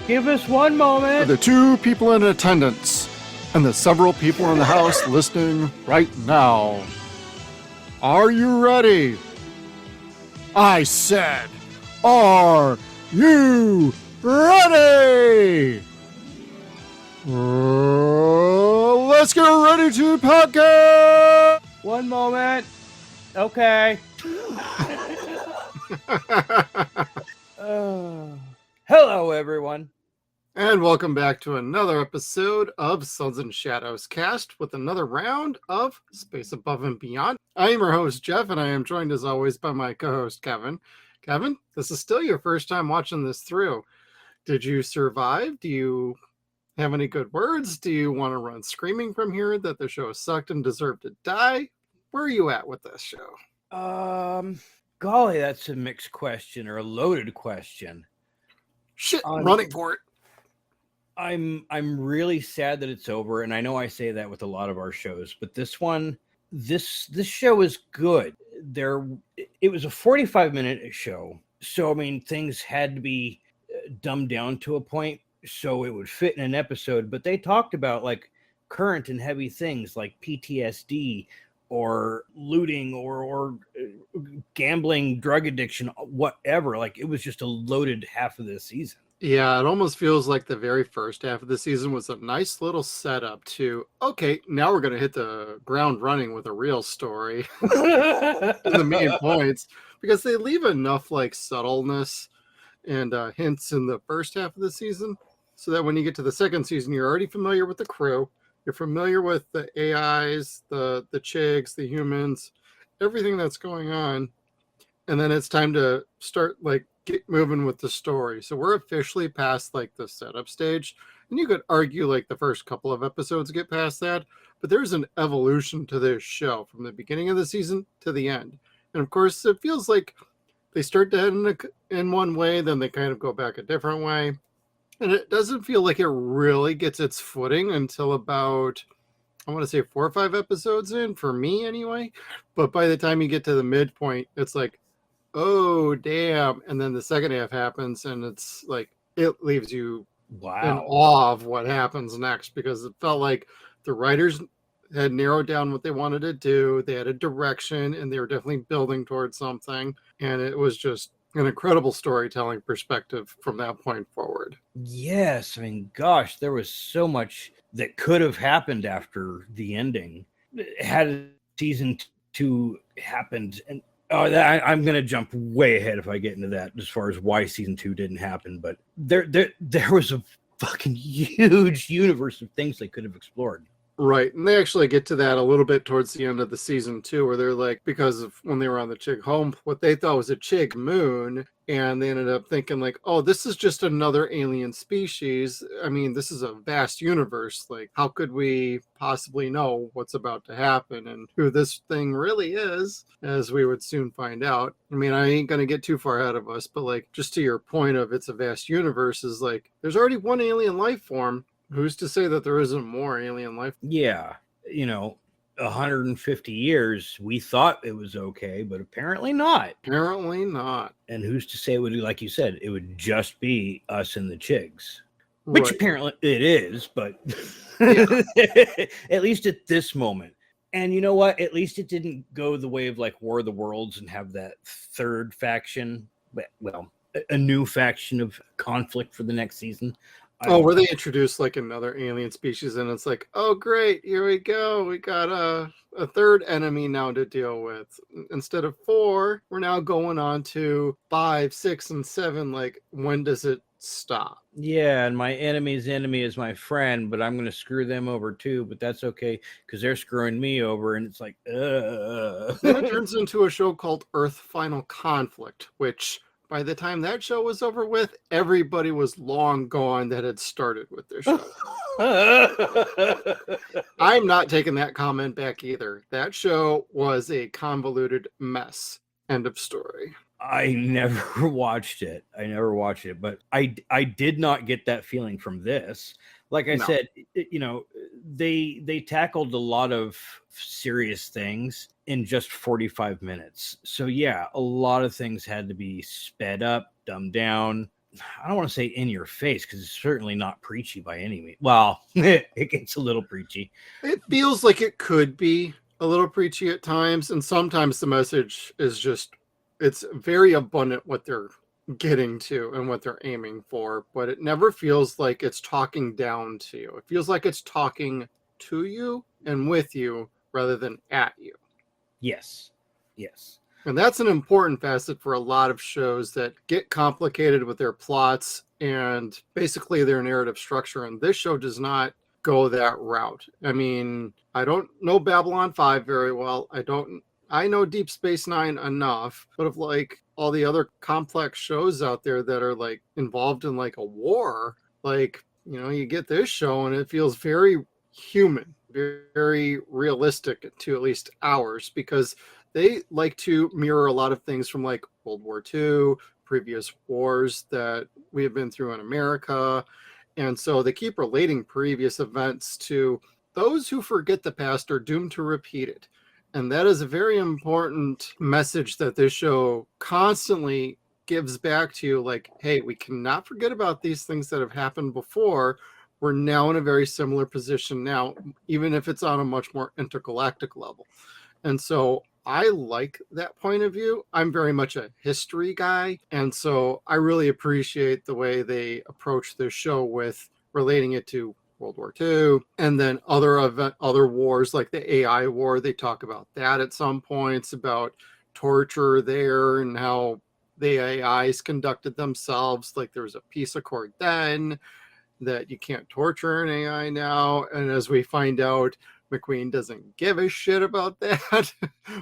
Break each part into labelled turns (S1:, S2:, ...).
S1: Give us one
S2: For
S1: moment.
S2: the 2 people in attendance and the several people in the house listening right now. Are you ready? I said, are you ready? Let's get ready to podcast!
S1: One moment. Okay. Hello, everyone.
S2: And welcome back to another episode of Suns and Shadows cast with another round of Space Above and Beyond. I am your host, Jeff, and I am joined as always by my co-host, Kevin. Kevin, this is still your first time watching this through. Did you survive? Do you have any good words? Do you want to run screaming from here that the show sucked and deserved to die? Where are you at with this show?
S1: Golly, that's a mixed question or a loaded question.
S2: Shit, running for it.
S1: I'm really sad that it's over, and I know I say that with a lot of our shows, but this show is good. It was a 45-minute show, so I mean things had to be dumbed down to a point so it would fit in an episode. But they talked about like current and heavy things like PTSD or looting or gambling, drug addiction, whatever. Like it was just a loaded half of this season.
S2: Yeah, it almost feels like the very first half of the season was a nice little setup to, okay, now we're going to hit the ground running with a real story. The main points, because they leave enough like subtleness and hints in the first half of the season so that when you get to the second season, you're already familiar with the crew. You're familiar with the AIs, the chigs, the humans, everything that's going on. And then it's time to start like get moving with the story. So we're officially past like the setup stage. And you could argue like the first couple of episodes get past that, but there's an evolution to this show from the beginning of the season to the end. And of course, it feels like they start to head in one way, then they kind of go back a different way. And it doesn't feel like it really gets its footing until about, I want to say 4 or 5 episodes in, for me anyway. But by the time you get to the midpoint, it's like, oh, damn. And then the second half happens, and it's like, it leaves you in awe of what happens next, because it felt like the writers had narrowed down what they wanted to do. They had a direction, and they were definitely building towards something. And it was just an incredible storytelling perspective from that point forward.
S1: Yes, I mean, gosh, there was so much that could have happened after the ending. Had season 2 happened, and I'm going to jump way ahead if I get into that as far as why season 2 didn't happen. But there was a fucking huge universe of things they could have explored.
S2: Right. And they actually get to that a little bit towards the end of the season 2, where they're like, because of when they were on the Chig home, what they thought was a Chig moon. And they ended up thinking like, oh, this is just another alien species. I mean, this is a vast universe. Like, how could we possibly know what's about to happen and who this thing really is, as we would soon find out. I mean, I ain't going to get too far ahead of us, but like, just to your point of it's a vast universe, is like, there's already one alien life form. Who's to say that there isn't more alien life?
S1: Yeah, 150 years, we thought it was okay, but apparently not.
S2: Apparently not.
S1: And who's to say it would be, like you said, it would just be us and the Chigs? Which apparently it is, but at least at this moment. And you know what? At least it didn't go the way of like War of the Worlds and have that third faction, well, a new faction of conflict for the next season.
S2: Where they introduced like another alien species, and it's like, oh great, here we go. We got a third enemy now to deal with. Instead of 4, we're now going on to 5, 6, and 7. Like, when does it stop?
S1: Yeah, and my enemy's enemy is my friend, but I'm going to screw them over too, but that's okay because they're screwing me over, and it's like, Then
S2: it turns into a show called Earth Final Conflict, which by the time that show was over with, everybody was long gone that had started with their show. I'm not taking that comment back either. That show was a convoluted mess. End of story.
S1: I never watched it, but I did not get that feeling from this. Like I said, they tackled a lot of serious things in just 45 minutes. So yeah, a lot of things had to be sped up, dumbed down. I don't want to say in your face, because it's certainly not preachy by any means. Well, it gets a little preachy.
S2: It feels like it could be a little preachy at times, and sometimes the message is just, it's very abundant what they're getting to and what they're aiming for, but it never feels like it's talking down to you. It feels like it's talking to you and with you rather than at you.
S1: Yes.
S2: And that's an important facet for a lot of shows that get complicated with their plots and basically their narrative structure. And this show does not go that route. I mean, I don't know Babylon 5 very well. I know Deep Space Nine enough, but of like all the other complex shows out there that are like involved in like a war, like, you know, you get this show and it feels very human, very realistic to at least ours, because they like to mirror a lot of things from like World War II, previous wars that we have been through in America. And so they keep relating previous events to those who forget the past are doomed to repeat it. And that is a very important message that this show constantly gives back to you. Like, hey, we cannot forget about these things that have happened before. We're now in a very similar position now, even if it's on a much more intergalactic level. And so I like that point of view. I'm very much a history guy. And so I really appreciate the way they approach this show with relating it to World War II and then other wars like the AI war. They talk about that at some points, about torture there and how the AIs conducted themselves. Like there was a peace accord then that you can't torture an AI now. And as we find out, McQueen doesn't give a shit about that.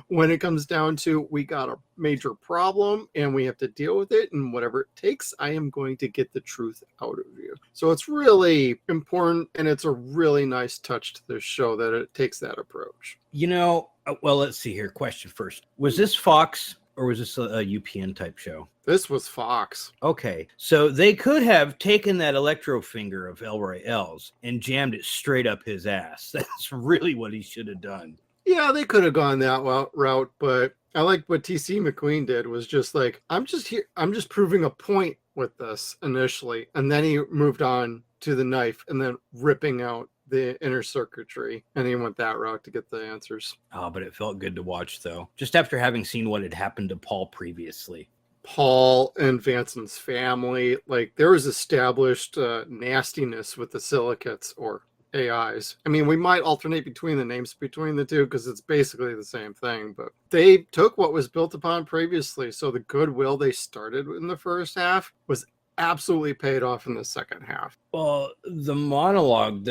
S2: When it comes down to, we got a major problem and we have to deal with it, and whatever it takes, I am going to get the truth out of you. So it's really important, and it's a really nice touch to this show that it takes that approach.
S1: You know, well, let's see here. Question first. Was this Fox or was this a UPN type show?
S2: This was Fox.
S1: Okay, so they could have taken that electro finger of Elroy L's and jammed it straight up his ass. That's really what he should have done.
S2: Yeah, they could have gone that route, but I like what TC McQueen did, was just like, I'm just proving a point with this initially, and then he moved on to the knife and then ripping out the inner circuitry, and he went that route to get the answers.
S1: Oh, but it felt good to watch, though, just after having seen what had happened to Paul previously.
S2: Paul and Vanson's family, like there was established nastiness with the silicates or AIs. I mean, we might alternate between the names between the two because it's basically the same thing, but they took what was built upon previously. So the goodwill they started in the first half was absolutely paid off in the second half.
S1: Well, the monologues,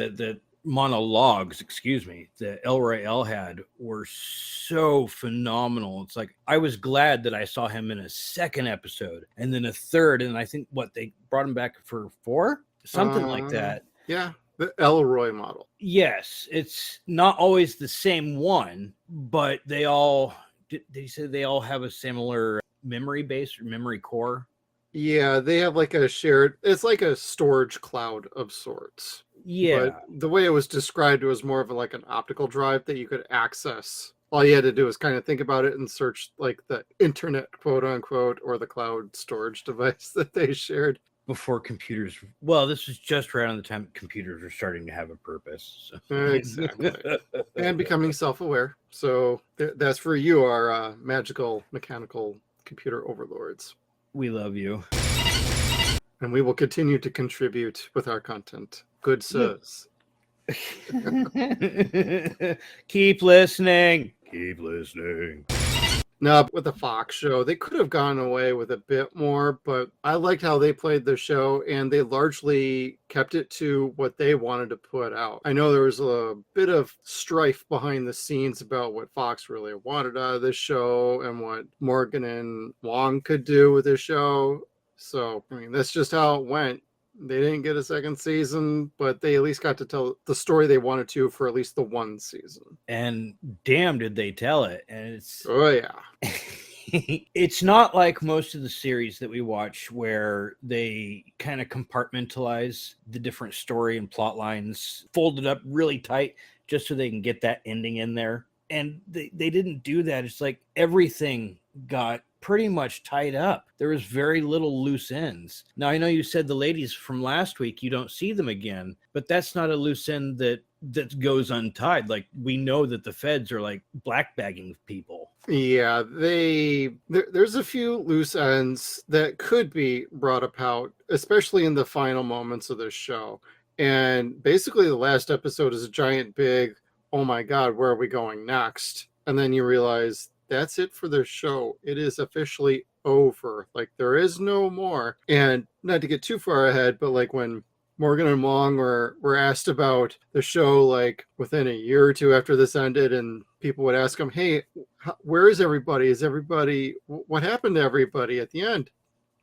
S1: that Elroy L had were so phenomenal. It's like, I was glad that I saw him in a second episode and then a third, and I think they brought him back for 4, something like that.
S2: Yeah, the Elroy model.
S1: Yes, it's not always the same one, but they all, did you say they all have a similar memory base or memory core?
S2: Yeah, they have like a shared, it's like a storage cloud of sorts.
S1: Yeah.
S2: But the way it was described, it was more of like an optical drive that you could access. All you had to do was kind of think about it and search like the internet, quote unquote, or the cloud storage device that they shared.
S1: Before computers, well, this was just around the time computers were starting to have a purpose. So.
S2: Exactly. And becoming self-aware. So that's for you, our magical, mechanical computer overlords.
S1: We love you.
S2: And we will continue to contribute with our content. Good sirs.
S1: Keep listening. Keep listening.
S2: Now, with the Fox show, they could have gone away with a bit more, but I liked how they played the show, and they largely kept it to what they wanted to put out. I know there was a bit of strife behind the scenes about what Fox really wanted out of this show and what Morgan and Wong could do with this show. So, I mean, that's just how it went. They didn't get a second season, but they at least got to tell the story they wanted to for at least the one season.
S1: And damn, did they tell it. And it's...
S2: Oh, yeah.
S1: It's not like most of the series that we watch where they kind of compartmentalize the different story and plot lines, fold it up really tight just so they can get that ending in there. And they didn't do that. It's like everything got pretty much tied up. There was very little loose ends. Now, I know you said the ladies from last week, you don't see them again, but that's not a loose end that goes untied. Like, we know that the feds are like black bagging people.
S2: Yeah, there's a few loose ends that could be brought about, especially in the final moments of this show. And basically the last episode is a giant big, oh my God, where are we going next? And then you realize that's it for the show. It is officially over. Like, there is no more. And not to get too far ahead, but like when Morgan and Wong were asked about the show, like within a year or two after this ended, and people would ask them, hey, where is everybody? What happened to everybody at the end?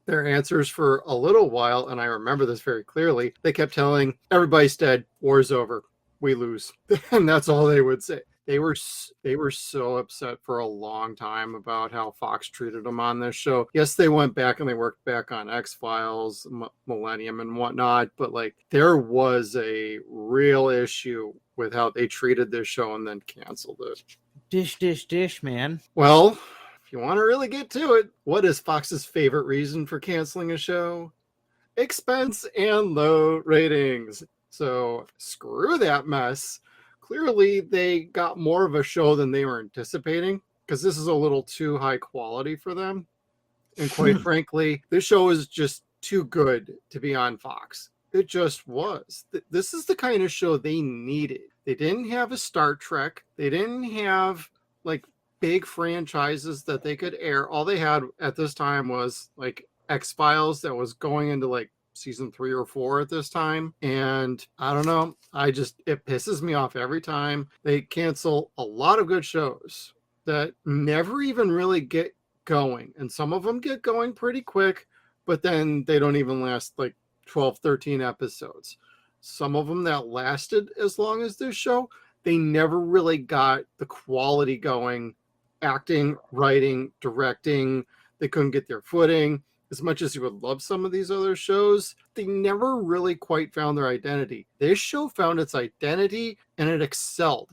S2: Their answers for a little while, and I remember this very clearly, they kept telling everybody's dead, war's over, we lose. And that's all they would say. They were so upset for a long time about how Fox treated them on this show. Yes, they went back and they worked back on X-Files, Millennium and whatnot, but like there was a real issue with how they treated this show and then canceled it.
S1: Dish, man.
S2: Well, if you want to really get to it, what is Fox's favorite reason for canceling a show? Expense and low ratings. So screw that mess. Clearly, they got more of a show than they were anticipating, because this is a little too high quality for them. And quite frankly, this show is just too good to be on Fox. It just was. This is the kind of show they needed. They didn't have a Star Trek. They didn't have like big franchises that they could air. All they had at this time was like X-Files that was going into like season 3 or 4 at this time. And I don't know, it pisses me off every time they cancel a lot of good shows that never even really get going. And some of them get going pretty quick, but then they don't even last like 12, 13 episodes. Some of them that lasted as long as this show, they never really got the quality going. Acting, writing, directing, they couldn't get their footing. As much as you would love some of these other shows, they never really quite found their identity. This show found its identity and it excelled.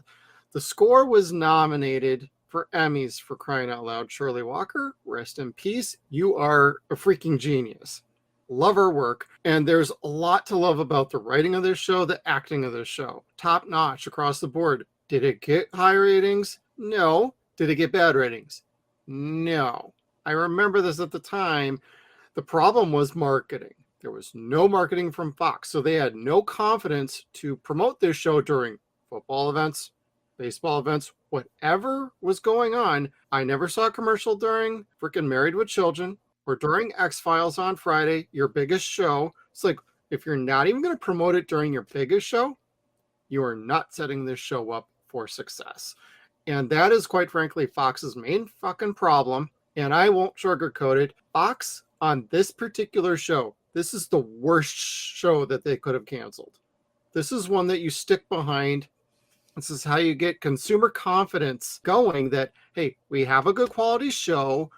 S2: The score was nominated for Emmys, for crying out loud. Shirley Walker, rest in peace. You are a freaking genius. Love her work. And there's a lot to love about the writing of this show, the acting of this show. Top notch across the board. Did it get high ratings? No. Did it get bad ratings? No. I remember this at the time. The problem was marketing. There was no marketing from Fox, so they had no confidence to promote this show during football events, baseball events, whatever was going on. I never saw a commercial during freaking Married with Children or during X-Files on Friday, your biggest show. It's like, if you're not even going to promote it during your biggest show, you are not setting this show up for success. And that is, quite frankly, Fox's main fucking problem. And I won't sugarcoat it. Fox, on this particular show, this is the worst show that they could have canceled. This is one that you stick behind. This is how you get consumer confidence going that, hey, we have a good quality show.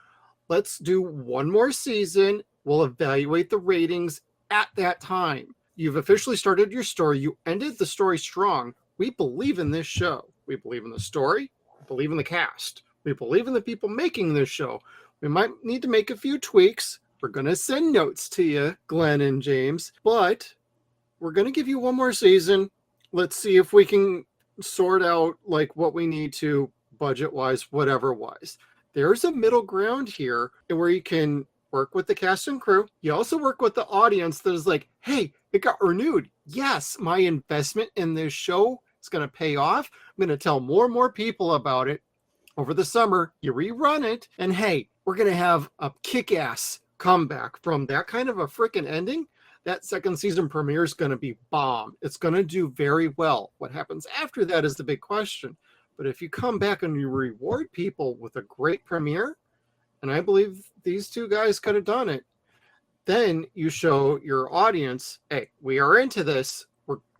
S2: Let's do one more season. We'll evaluate the ratings at that time. You've officially started your story. You ended the story strong. We believe in this show. We believe in the story. We believe in the cast. We believe in the people making this show. We might need to make a few tweaks. We're going to send notes to you, Glen and James, but we're going to give you one more season. Let's see if we can sort out like what we need to budget-wise, whatever-wise. There's a middle ground here where you can work with the cast and crew. You also work with the audience that is like, hey, it got renewed. Yes, my investment in this show is going to pay off. I'm going to tell more and more people about it. Over the summer, you rerun it, and hey, we're going to have a kick-ass comeback from that kind of a freaking ending. That second season premiere is going to be bomb. It's going to do very well. What happens after that is the big question. But if you come back and you reward people with a great premiere, and I believe these two guys could have done it, then you show your audience, hey, we are into this.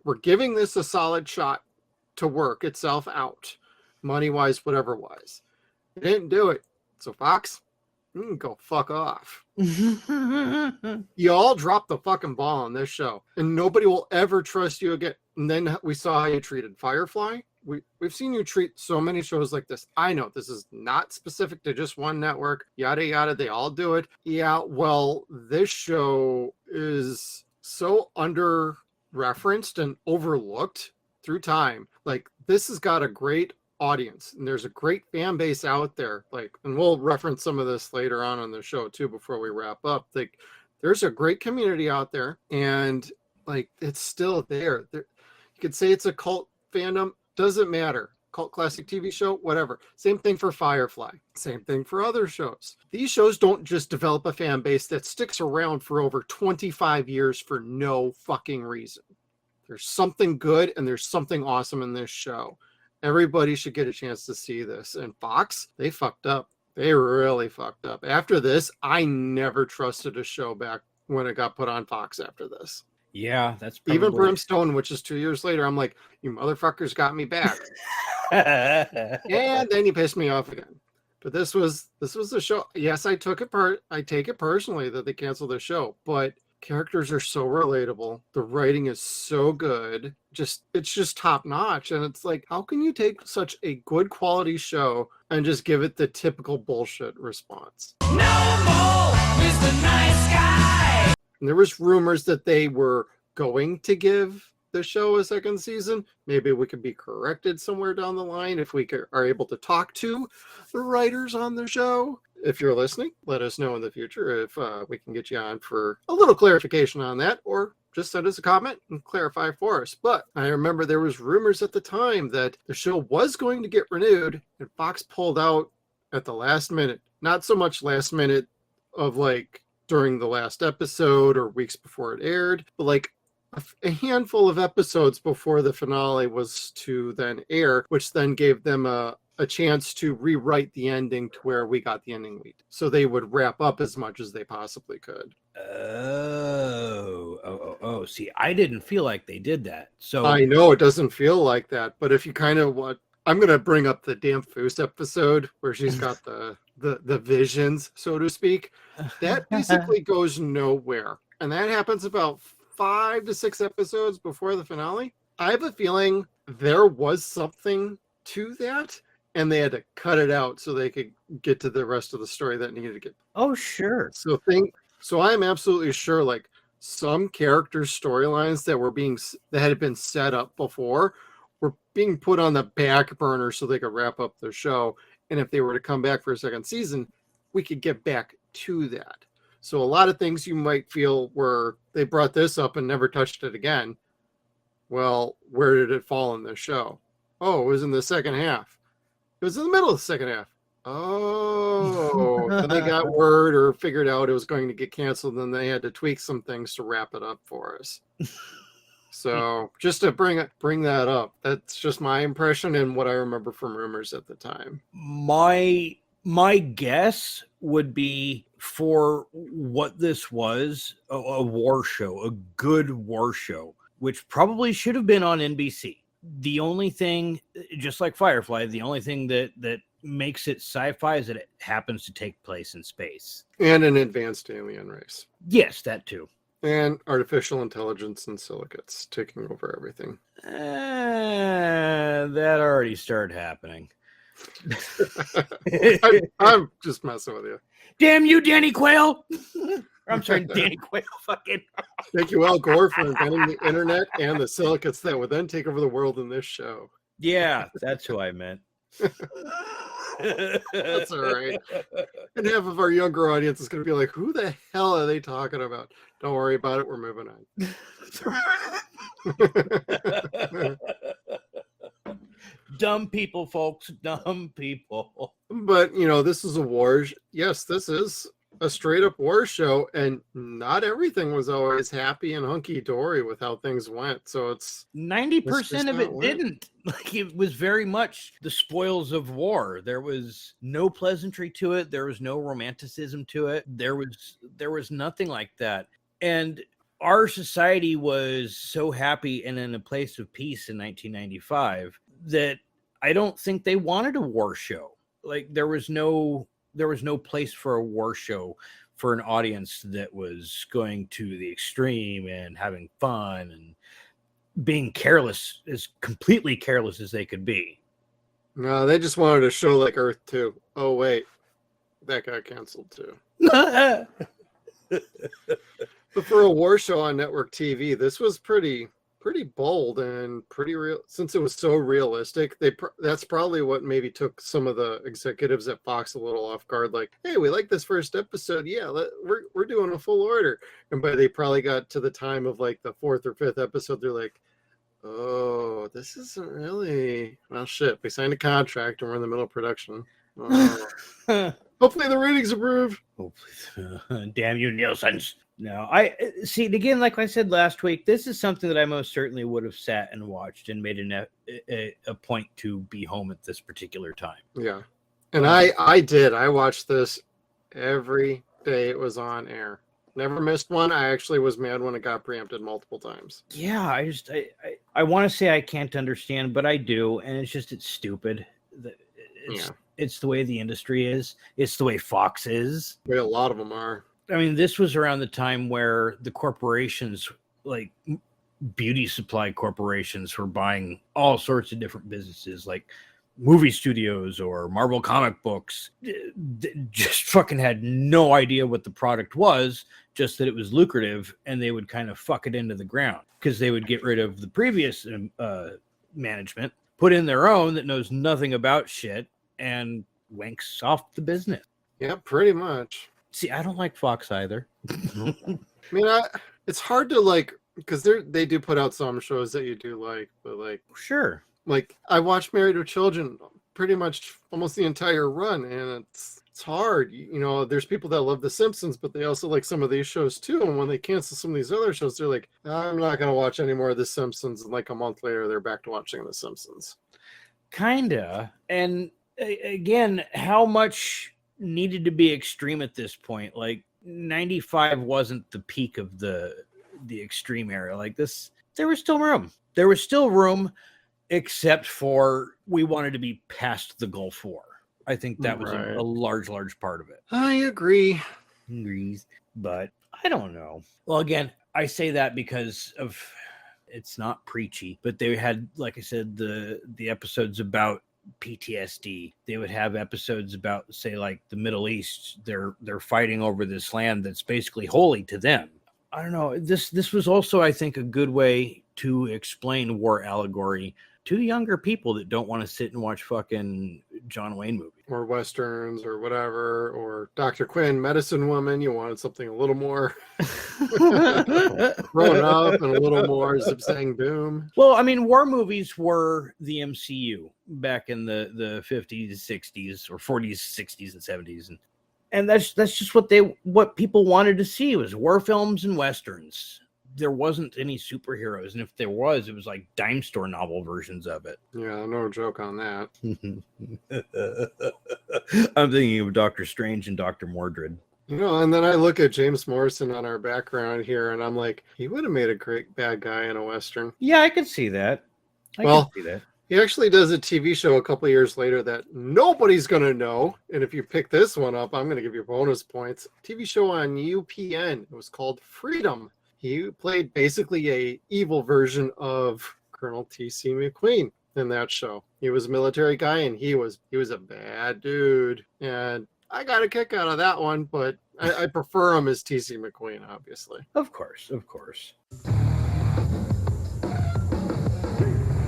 S2: We're giving this a solid shot to work itself out, money-wise, whatever-wise. They didn't do it. So Fox, you can go fuck off. You all dropped the fucking ball on this show, and nobody will ever trust you again. And then we saw how you treated Firefly. we've seen you treat so many shows like this. I know this is not specific to just one network, yada yada, they all do it. Yeah, well, this show is so under referenced and overlooked through time. Like, this has got a great audience and there's a great fan base out there. Like, and we'll reference some of this later on the show too before we wrap up. Like, there's a great community out there, and like, it's still there. You could say it's a cult fandom, doesn't matter. Cult classic TV show, whatever. Same thing for Firefly. Same thing for other shows. These shows don't just develop a fan base that sticks around for over 25 years for no fucking reason. There's something good and there's something awesome in this show. Everybody should get a chance to see this. And Fox, they fucked up. They really fucked up. After this, I never trusted a show back when it got put on Fox after this.
S1: Yeah, that's probably...
S2: Even Brimstone, which is 2 years later, I'm like, you motherfuckers got me back. And then you pissed me off again. But this was the show. Yes, I take it personally that they canceled the show, but characters are so relatable. The writing is so good. It's just top notch. And it's like, how can you take such a good quality show and just give it the typical bullshit response? No more Mr. Nice Guy. And there was rumors that they were going to give the show a second season. Maybe we could be corrected somewhere down the line if we are able to talk to the writers on the show. If you're listening, let us know in the future if we can get you on for a little clarification on that, or just send us a comment and clarify for us. But I remember there was rumors at the time that the show was going to get renewed, and Fox pulled out at the last minute. Not so much last minute of like during the last episode or weeks before it aired, but like a handful of episodes before the finale was to then air, which then gave them a chance to rewrite the ending to where we got the ending we did. So they would wrap up as much as they possibly could.
S1: Oh. See, I didn't feel like they did that. So
S2: I know it doesn't feel like that, but if you kind of I'm going to bring up the Damn Foose episode where she's got the visions, so to speak. That basically goes nowhere. And that happens about 5 to 6 episodes before the finale. I have a feeling there was something to that, and they had to cut it out so they could get to the rest of the story that needed to get.
S1: Oh, sure.
S2: So I'm absolutely sure, like, some characters' storylines that had been set up before were being put on the back burner so they could wrap up their show. And if they were to come back for a second season, we could get back to that. So a lot of things you might feel were they brought this up and never touched it again. Well, where did it fall in the show? Oh, it was in the second half. It was in the middle of the second half. Oh, then they got word or figured out it was going to get canceled, and they had to tweak some things to wrap it up for us. So just to bring that up, that's just my impression and what I remember from rumors at the time.
S1: My guess would be, for what this was, a war show, a good war show, which probably should have been on NBC. The only thing, just like Firefly, the only thing that makes it sci-fi is that it happens to take place in space. And
S2: an advanced alien race.
S1: Yes, that too.
S2: And artificial intelligence and silicates taking over everything.
S1: That already started happening.
S2: I'm just messing with you.
S1: Damn you, Danny Quayle! I'm sorry, Danny Quayle. Fucking.
S2: Thank you, Al Gore, for inventing the internet and the silicates that would then take over the world in this show.
S1: Yeah, that's who I meant.
S2: That's all right. And half of our younger audience is going to be like, who the hell are they talking about? Don't worry about it. We're moving on.
S1: Dumb people, folks. Dumb people.
S2: But, this is a war. Yes, this is a straight up war show, and not everything was always happy and hunky-dory with how things went. So it's
S1: 90% of it didn't. Like, it was very much the spoils of war. There was no pleasantry to it. There was no romanticism to it. There was nothing like that. And our society was so happy and in a place of peace in 1995 that I don't think they wanted a war show. Like, there was no place for a war show for an audience that was going to the extreme and having fun. And being careless, as completely careless as they could be.
S2: No, they just wanted to show like Earth 2. Oh, wait. That got canceled too. But for a war show on network TV, this was pretty bold and pretty real. Since it was so realistic, that's probably what maybe took some of the executives at Fox a little off guard. Like, hey, we like this first episode. Yeah, we're doing a full order. And by they probably got to the time of like the 4th or 5th episode, they're like, oh, this isn't really. Well, shit. We signed a contract and we're in the middle of production. Oh. Hopefully the ratings improve.
S1: Hopefully, damn you, Nielsen's. No, I see. Again, like I said last week, this is something that I most certainly would have sat and watched and made a point to be home at this particular time.
S2: Yeah, and I did. I watched this every day it was on air. Never missed one. I actually was mad when it got preempted multiple times.
S1: Yeah, I want to say I can't understand, but I do, and it's stupid. It's the way the industry is. It's the way Fox is.
S2: The way a lot of them are.
S1: I mean, this was around the time where the corporations, like beauty supply corporations, were buying all sorts of different businesses, like movie studios or Marvel comic books. Just fucking had no idea what the product was, just that it was lucrative, and they would kind of fuck it into the ground because they would get rid of the previous management, put in their own that knows nothing about shit, and winks off the business.
S2: Yeah, pretty much.
S1: See, I don't like Fox either.
S2: I mean, it's hard to like, because they do put out some shows that you do like, but like,
S1: sure.
S2: Like I watched Married with Children pretty much almost the entire run, and it's hard. You know, there's people that love The Simpsons, but they also like some of these shows too. And when they cancel some of these other shows, they're like, I'm not going to watch any more of The Simpsons. And like a month later, they're back to watching The Simpsons.
S1: Kinda. And again, how much needed to be extreme at this point? Like 95 wasn't the peak of the extreme era. Like this, there was still room. There was still room, except for we wanted to be past the Gulf War. I think that was a large part of it.
S2: I agree.
S1: But I don't know. Well, again, I say that because of it's not preachy, but they had, like I said, the episodes about PTSD. They would have episodes about, say, like the Middle East. They're fighting over this land that's basically holy to them. I don't know. This was also, I think, a good way to explain war allegory to younger people that don't want to sit and watch fucking John Wayne movies.
S2: Or Westerns or whatever, or Dr. Quinn, Medicine Woman. You wanted something a little more grown up and a little more zip zang boom.
S1: Well, I mean, war movies were the MCU back in the 50s, 60s, or 40s, 60s, and 70s. And that's just what people wanted to see was war films and Westerns. There wasn't any superheroes, and if there was, it was like dime store novel versions of it.
S2: Yeah, no joke on that.
S1: I'm thinking of Doctor Strange and Dr. Mordred.
S2: You know, and then I look at James Morrison on our background here, and I'm like, he would have made a great bad guy in a Western.
S1: Yeah, I could see that. I could see that.
S2: He actually does a TV show a couple of years later that nobody's going to know. And if you pick this one up, I'm going to give you bonus points. TV show on UPN. It was called Freedom. He played basically a evil version of Colonel T.C. McQueen in that show. He was a military guy, and he was a bad dude. And I got a kick out of that one, but I prefer him as T.C. McQueen, obviously.
S1: Of course.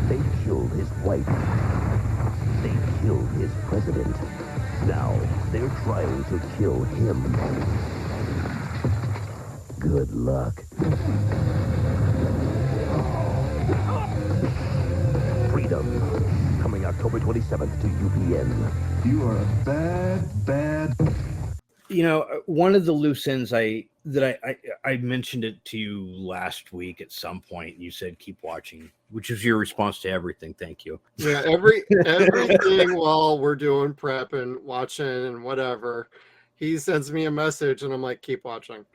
S3: They killed his wife. They killed his president. Now they're trying to kill him. Good luck. Freedom, coming October 27th to UPN.
S4: You are a bad.
S1: You know, one of the loose ends I mentioned it to you last week at some point. You said keep watching, which is your response to everything. Thank you.
S2: Yeah, everything while we're doing prep and watching and whatever, he sends me a message and I'm like, keep watching.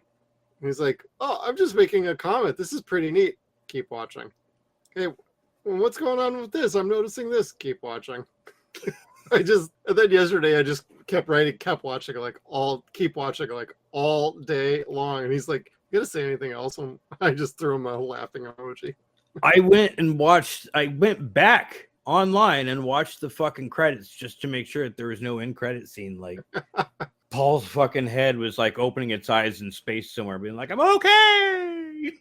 S2: He's like, oh, I'm just making a comment. This is pretty neat. Keep watching. Hey, what's going on with this? I'm noticing this. Keep watching. And then yesterday I just kept watching all day long. And he's like, you gonna say anything else? And I just threw him a laughing emoji.
S1: I went back online and watched the fucking credits just to make sure that there was no end credit scene. Like Paul's fucking head was like opening its eyes in space somewhere, being like, I'm okay.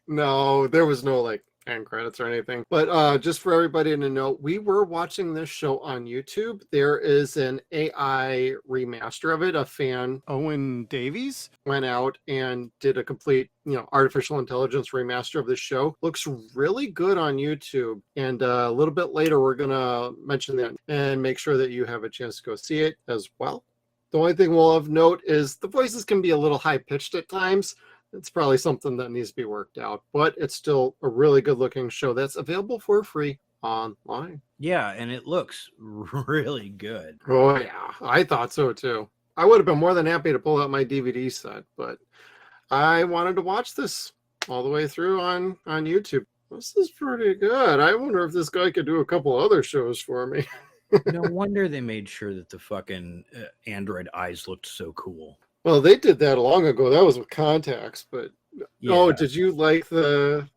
S2: No, there was no like end credits or anything. But just for everybody to know, we were watching this show on YouTube. There is an AI remaster of it. A fan, Owen Davies, went out and did a complete, artificial intelligence remaster of the show. Looks really good on YouTube. And a little bit later, we're going to mention that and make sure that you have a chance to go see it as well. The only thing we'll have note is the voices can be a little high pitched at times. It's probably something that needs to be worked out, but it's still a really good looking show that's available for free online.
S1: Yeah, and it looks really good.
S2: Oh yeah, I thought so too. I would have been more than happy to pull out my DVD set, but I wanted to watch this all the way through on YouTube. This is pretty good. I wonder if this guy could do a couple other shows for me.
S1: No wonder they made sure that the fucking Android eyes looked so cool.
S2: Well, they did that long ago. That was with contacts, but
S1: Yeah.
S2: Oh, did you like the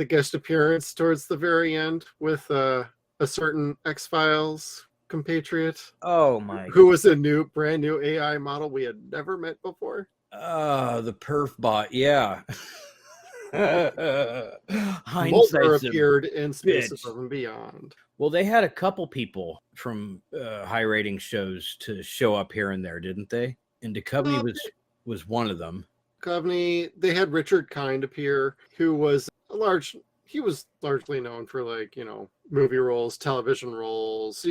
S2: guest appearance towards the very end with a certain X-Files compatriot?
S1: Oh my.
S2: Who was a brand new AI model we had never met before?
S1: The perf bot, yeah.
S2: Mulder
S1: Hindsight's
S2: appeared in Space
S1: bitch.
S2: Above and Beyond.
S1: Well, they had a couple people from high rating shows to show up here and there, didn't they? And Duchovny was one of them.
S2: Duchovny, they had Richard Kind appear, who was he was largely known for movie roles, television roles.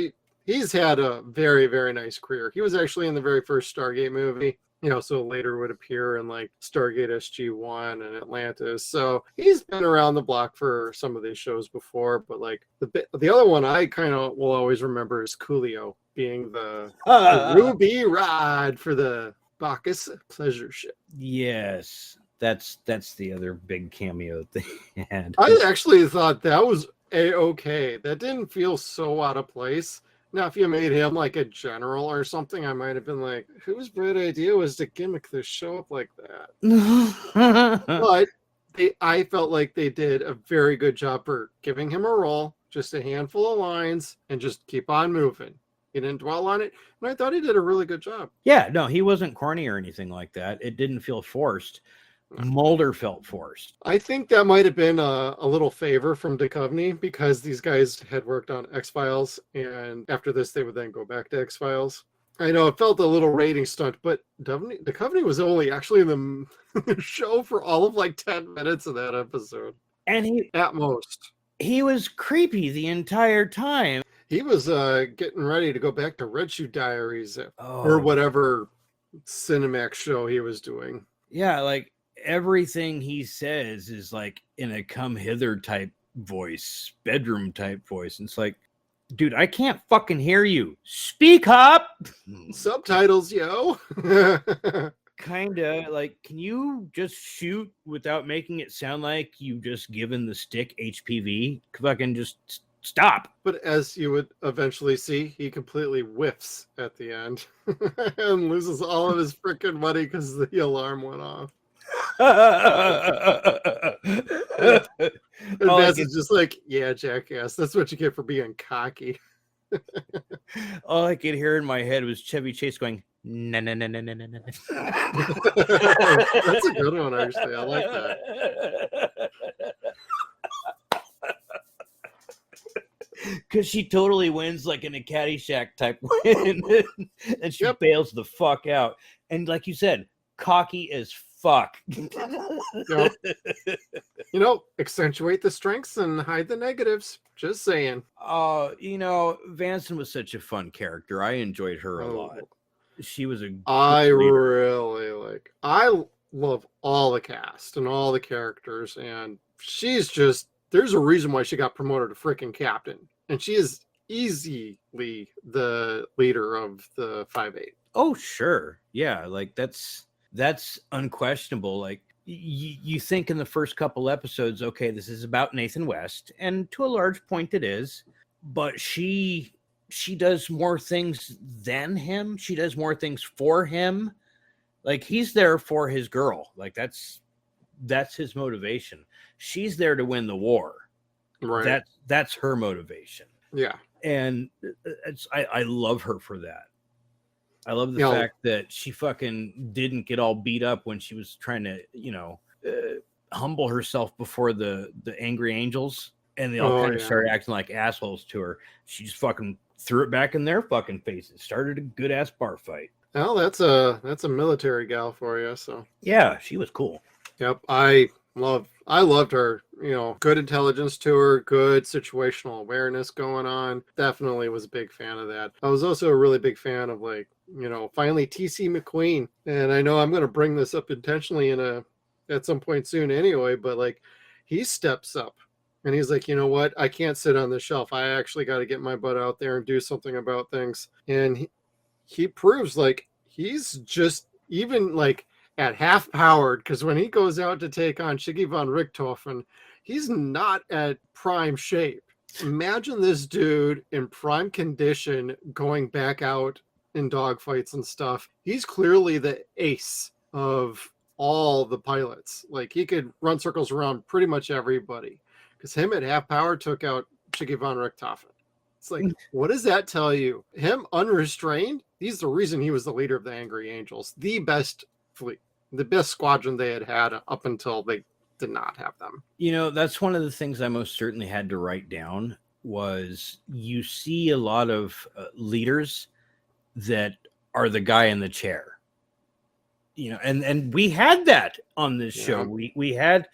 S2: He's had a very, very nice career. He was actually in the very first Stargate movie, so later would appear in like Stargate SG-1 and Atlantis. So he's been around the block for some of these shows before, but like the other one I kind of will always remember is Coolio being the ruby rod for the Bacchus pleasure ship.
S1: Yes, that's the other big cameo they had.
S2: I actually thought that was a-okay. That didn't feel so out of place. Now, if you made him like a general or something, I might have been like, whose bright idea was to gimmick this show up like that? But I felt like they did a very good job for giving him a role, just a handful of lines, and just keep on moving. He didn't dwell on it, and I thought he did a really good job.
S1: Yeah, no, he wasn't corny or anything like that. It didn't feel forced. Mulder felt forced.
S2: I think that might have been a little favor from Duchovny because these guys had worked on X-Files, and after this, they would then go back to X-Files. I know it felt a little rating stunt, but Duchovny was only actually in the show for all of like 10 minutes of that episode.
S1: And
S2: at most.
S1: He was creepy the entire time.
S2: He was getting ready to go back to Red Shoe Diaries or whatever Cinemax show he was doing.
S1: Yeah, like everything he says is like in a come hither type voice, bedroom type voice. And it's like, dude, I can't fucking hear you. Speak up.
S2: Subtitles, yo.
S1: Kinda like, can you just shoot without making it sound like you just given the stick HPV? Fucking just stop.
S2: But as you would eventually see, he completely whiffs at the end and loses all of his freaking money because the alarm went off. And Matt's just like, yeah, jackass. That's what you get for being cocky.
S1: All I could hear in my head was Chevy Chase going, no, no, no, no, no, no, no.
S2: That's a good one, actually. I like that.
S1: Because she totally wins like in a Caddyshack type win. And she bails the fuck out. And like you said, cocky as fuck.
S2: Accentuate the strengths and hide the negatives. Just saying.
S1: Vanson was such a fun character. I enjoyed her a lot. She was a
S2: I love all the cast and all the characters, and she's just, there's a reason why she got promoted to freaking captain, and she is easily the leader of the 5-8.
S1: Oh, sure. Yeah, like that's unquestionable. Like you think in the first couple episodes, okay, this is about Nathan West, and to a large point it is, but she does more things than him. She does more things for him. Like he's there for his girl. Like that's that's his motivation. She's there to win the war.
S2: Right.
S1: That's her motivation.
S2: Yeah.
S1: And I love her for that. I love the fact that she fucking didn't get all beat up when she was trying to, humble herself before the angry angels, and they all kind of started acting like assholes to her. She just fucking threw it back in their fucking faces. Started a good ass bar fight.
S2: Well, that's a military gal for you. So
S1: yeah, she was cool.
S2: Yep, I loved her. Good intelligence to her, good situational awareness going on. Definitely was a big fan of that. I was also a really big fan of finally TC McQueen. And I know I'm going to bring this up intentionally at some point soon anyway, but he steps up and he's like, you know what? I can't sit on the shelf. I actually got to get my butt out there and do something about things. And he proves he's just even at half powered, because when he goes out to take on Shiggy von Richthofen, he's not at prime shape. Imagine this dude in prime condition going back out in dogfights and stuff. He's clearly the ace of all the pilots. He could run circles around pretty much everybody, because him at half power took out Shiggy von Richthofen. It's what does that tell you? Him unrestrained, he's the reason he was the leader of the Angry Angels, the best fleet, the best squadron they had up until they did not have them.
S1: That's one of the things I most certainly had to write down, was you see a lot of leaders that are the guy in the chair. And we had that on this show. We had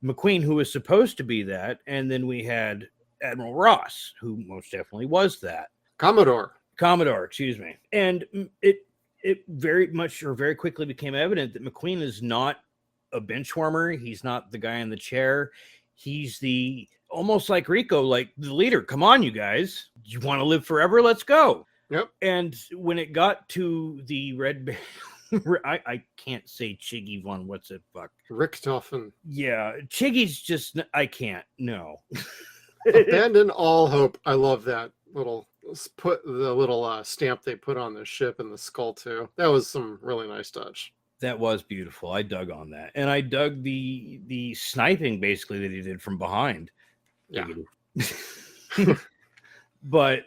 S1: McQueen, who was supposed to be that, and then we had Admiral Ross, who most definitely was that. Commodore, excuse me. And it very much or very quickly became evident that McQueen is not a bench warmer. He's not the guy in the chair. He's almost like Rico, like the leader. Come on, you guys. You want to live forever? Let's go.
S2: Yep.
S1: And when it got to the Red I can't say Chiggy von what's it fuck
S2: Richthofen.
S1: Yeah, Chiggy's just I can't. No.
S2: Abandon all hope. I love that little stamp they put on the ship and the skull too. That was some really nice touch.
S1: That was beautiful. I dug on that, and I dug the sniping basically that he did from behind.
S2: Yeah.
S1: But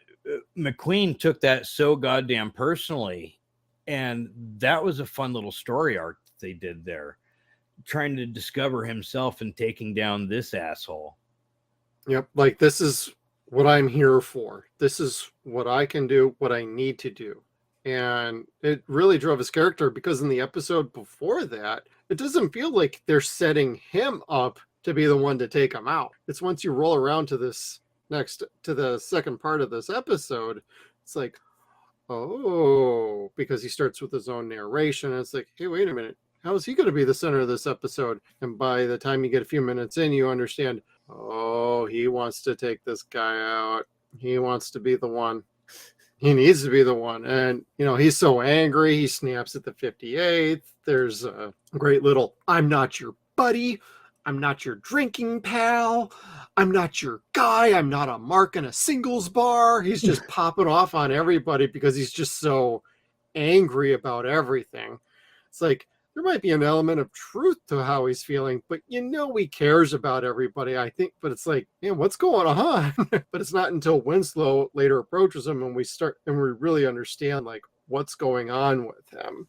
S1: McQueen took that so goddamn personally, and that was a fun little story arc they did there, trying to discover himself and taking down this asshole.
S2: Yep, this is what I'm here for. This is what I can do, what I need to do. And it really drove his character, because in the episode before that, it doesn't feel like they're setting him up to be the one to take him out. It's once you roll around to the second part of this episode, it's because he starts with his own narration. And it's hey, wait a minute. How is he going to be the center of this episode? And by the time you get a few minutes in, you understand, he wants to take this guy out. He wants to be the one. He needs to be the one. And, he's so angry. He snaps at the 58th. There's a great little, I'm not your buddy. I'm not your drinking pal. I'm not your guy. I'm not a mark in a singles bar. He's just popping off on everybody because he's just so angry about everything. It's there might be an element of truth to how he's feeling, but he cares about everybody, I think. But it's man, what's going on? But it's not until Winslow later approaches him and we really understand what's going on with him.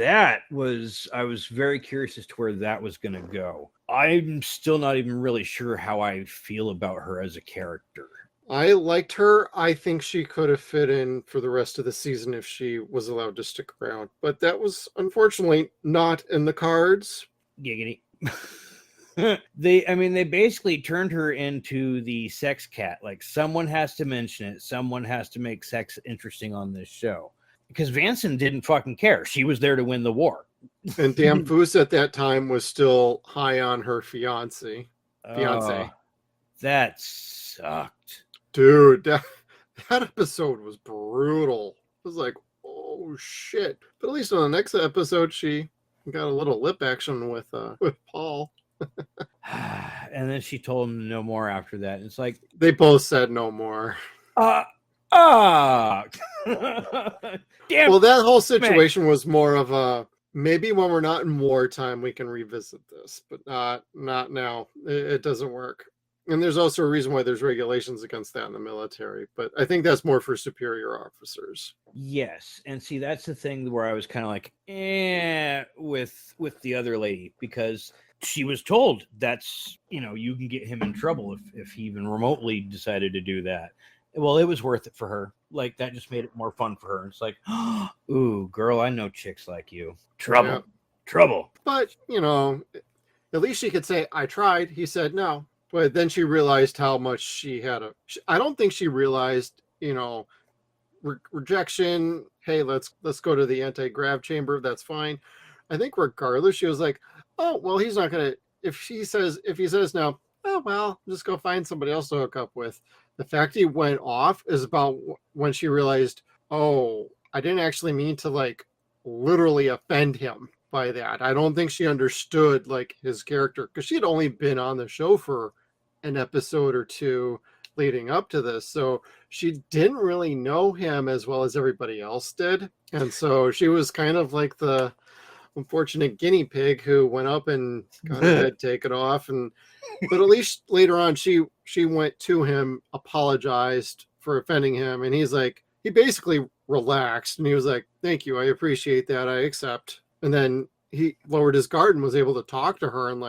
S1: I was very curious as to where that was going to go. I'm still not even really sure how I feel about her as a character.
S2: I liked her. I think she could have fit in for the rest of the season if she was allowed to stick around. But that was unfortunately not in the cards.
S1: Giggity. They basically turned her into the sex cat. Someone has to mention it. Someone has to make sex interesting on this show. Because Vanson didn't fucking care. She was there to win the war.
S2: And Dan Foose at that time was still high on her fiance.
S1: That sucked.
S2: Dude, that episode was brutal. It was oh shit. But at least on the next episode, she got a little lip action with Paul.
S1: And then she told him no more after that. It's
S2: they both said no more.
S1: Damn.
S2: Well, that whole situation was more of a maybe when we're not in wartime, we can revisit this, but not now. It doesn't work. And there's also a reason why there's regulations against that in the military. But I think that's more for superior officers.
S1: Yes, and see, that's the thing where I was kind of like, with the other lady, because she was told that's, you can get him in trouble if he even remotely decided to do that. Well, it was worth it for her. Like, that just made it more fun for her. It's like, ooh, girl, I know chicks like you. Trouble.
S2: But, at least she could say, I tried. He said no. But then she realized how much she had I don't think she realized, rejection. Hey, let's go to the anti-grav chamber. That's fine. I think regardless, she was like, oh, well, he's not going to, if he says no, oh, well, just go find somebody else to hook up with. The fact he went off is about when she realized, oh, I didn't actually mean to like literally offend him by that. I don't think she understood like his character, because she had only been on the show for an episode or two leading up to this. So she didn't really know him as well as everybody else did. And so she was kind of like the unfortunate guinea pig who went up and got her head taken off. But at least later on, she went to him, apologized for offending him. And he basically relaxed and he was like, thank you. I appreciate that. I accept. And then he lowered his guard and was able to talk to her and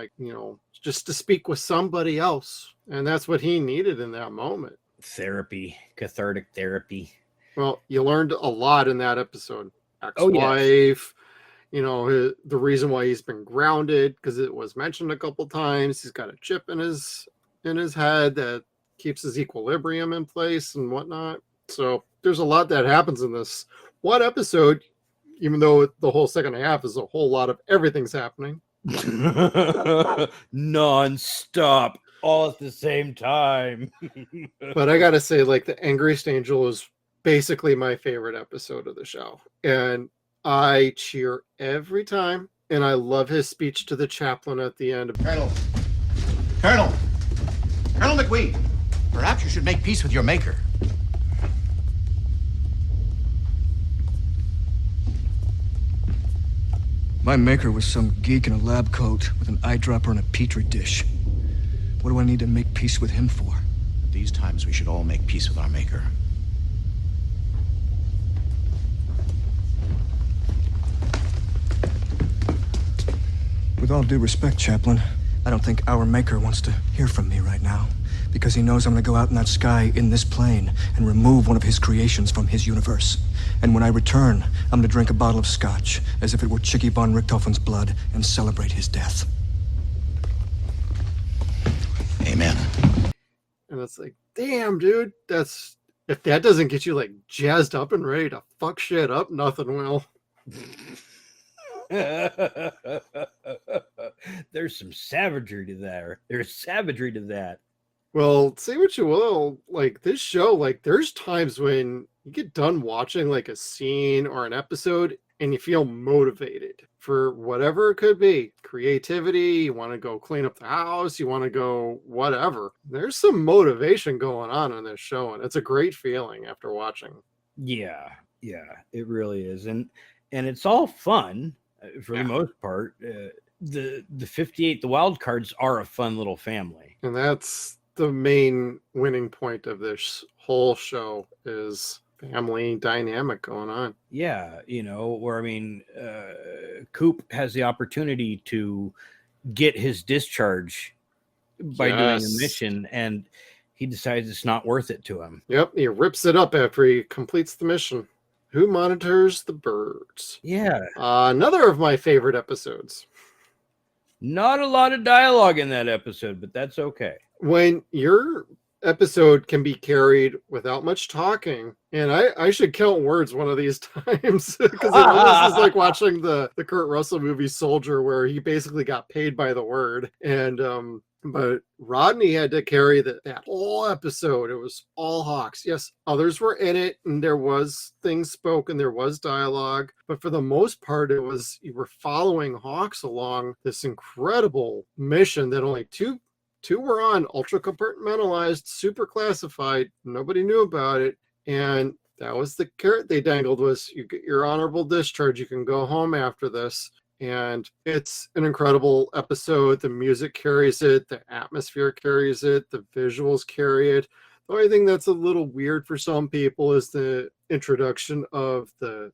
S2: just to speak with somebody else. And that's what he needed in that moment.
S1: Therapy, cathartic therapy.
S2: Well, you learned a lot in that episode. Ex-wife, the reason why he's been grounded, because it was mentioned a couple times. He's got a chip in his head that keeps his equilibrium in place and whatnot. So there's a lot that happens in this one episode, even though the whole second half is a whole lot of everything's happening.
S1: Non-stop, all at the same time.
S2: But I gotta say, like, the Angriest Angel is basically my favorite episode of the show. And I cheer every time. And I love his speech to the chaplain at the end.
S5: Colonel McWee, perhaps you should make peace with your maker.
S6: My maker was some geek in a lab coat with an eyedropper and a petri dish. What do I need to make peace with him for?
S5: At these times, we should all make peace with our maker.
S6: With all due respect, Chaplain, I don't think our maker wants to hear from me right now, because he knows I'm gonna go out in that sky in this plane and remove one of his creations from his universe. And when I return, I'm gonna drink a bottle of scotch as if it were Chicky von Richthofen's blood and celebrate his death.
S5: Amen.
S2: And it's like, damn, dude, if that doesn't get you like jazzed up and ready to fuck shit up, nothing will.
S1: There's some savagery to that. There's savagery to that.
S2: Well, say what you will, like this show, like there's times when you get done watching like a scene or an episode and you feel motivated for whatever it could be. Creativity, you want to go clean up the house, you want to go whatever. There's some motivation going on in this show, and it's a great feeling after watching.
S1: Yeah, it really is. And it's all fun for the most part. The 58, the wild cards are a fun little family.
S2: And that's the main winning point of this whole show is family dynamic going on.
S1: Yeah, where Coop has the opportunity to get his discharge by doing a mission, and he decides it's not worth it to him.
S2: Yep, he rips it up after he completes the mission. Who monitors the birds?
S1: Yeah.
S2: Another of my favorite episodes.
S1: Not a lot of dialogue in that episode, but that's okay.
S2: When your episode can be carried without much talking, and I should count words one of these times, because it almost is like watching the Kurt Russell movie Soldier, where he basically got paid by the word. And but Rodney had to carry that whole episode. It was all Hawks. Yes, others were in it, and there was things spoken, there was dialogue, but for the most part, it was you were following Hawks along this incredible mission that only two were on, ultra compartmentalized, super classified. Nobody knew about it. And that was the carrot they dangled, was you get your honorable discharge. You can go home after this. And it's an incredible episode. The music carries it. The atmosphere carries it. The visuals carry it. The only thing that's a little weird for some people is the introduction of the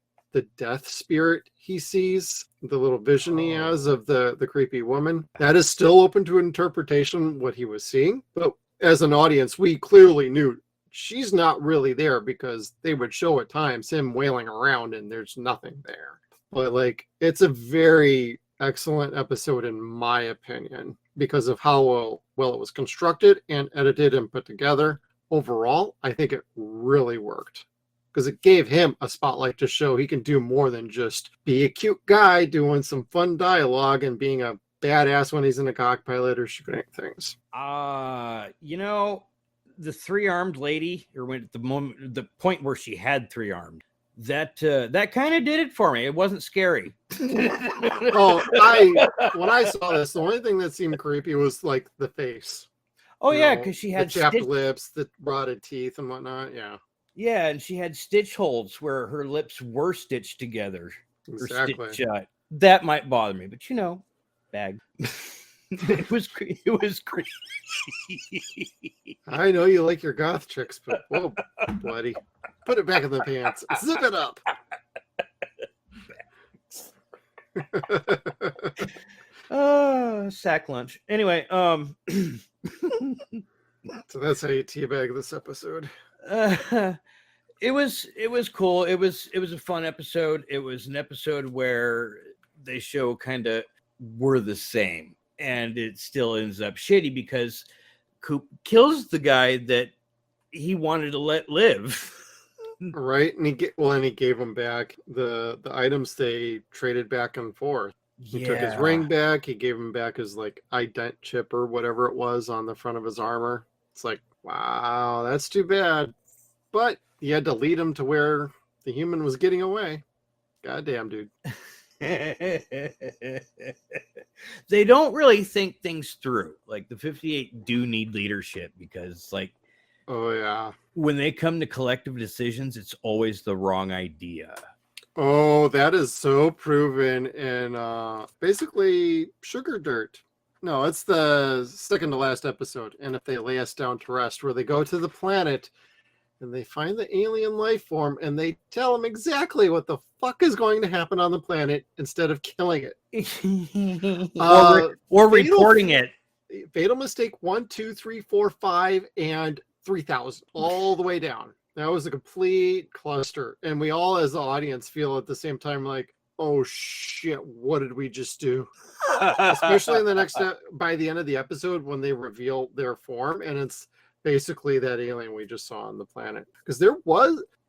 S2: death spirit he sees, the little vision he has of the creepy woman. That is still open to interpretation, what he was seeing. But as an audience, we clearly knew she's not really there, because they would show at times him wailing around and there's nothing there. But like, it's a very excellent episode in my opinion, because of how well it was constructed and edited and put together. Overall, I think it really worked, because it gave him a spotlight to show he can do more than just be a cute guy doing some fun dialogue and being a badass when he's in a cockpilot or shooting things.
S1: You know, the 3-armed lady, or when at the point where she had 3-armed, that kind of did it for me. It wasn't scary.
S2: When I saw this, the only thing that seemed creepy was like the face.
S1: Oh yeah, because she had
S2: the chapped lips, the rotted teeth, and whatnot.
S1: Yeah, and she had stitch holes where her lips were stitched together.
S2: Exactly.
S1: Or stitched shut. That might bother me, but bag. It was creepy.
S2: I know you like your goth chicks, but whoa, buddy, put it back in the pants. Zip it up.
S1: Sack lunch. Anyway,
S2: so that's how you teabag this episode.
S1: It was cool. It was a fun episode. It was an episode where they show kind of we're the same, and it still ends up shitty because Coop kills the guy that he wanted to let live.
S2: Right, and he gave him back the items they traded back and forth. He took his ring back. He gave him back his like ident chip or whatever it was on the front of his armor. It's like, wow, that's too bad. But he had to lead him to where the human was getting away. Goddamn, dude.
S1: They don't really think things through. Like the 58 do need leadership, because like,
S2: oh yeah,
S1: when they come to collective decisions, it's always the wrong idea.
S2: Oh, that is so proven in basically Sugar Dirt. No, it's the second to last episode. And If They Lay Us Down to Rest, where they go to the planet and they find the alien life form and they tell them exactly what the fuck is going to happen on the planet instead of killing it.
S1: or reporting it.
S2: Fatal mistake 1, 2, 3, 4, 5, and 3,000 all the way down. That was a complete cluster. And we all as the audience feel at the same time like, oh shit, what did we just do? Especially in the next, by the end of the episode when they reveal their form and it's basically that alien we just saw on the planet. Because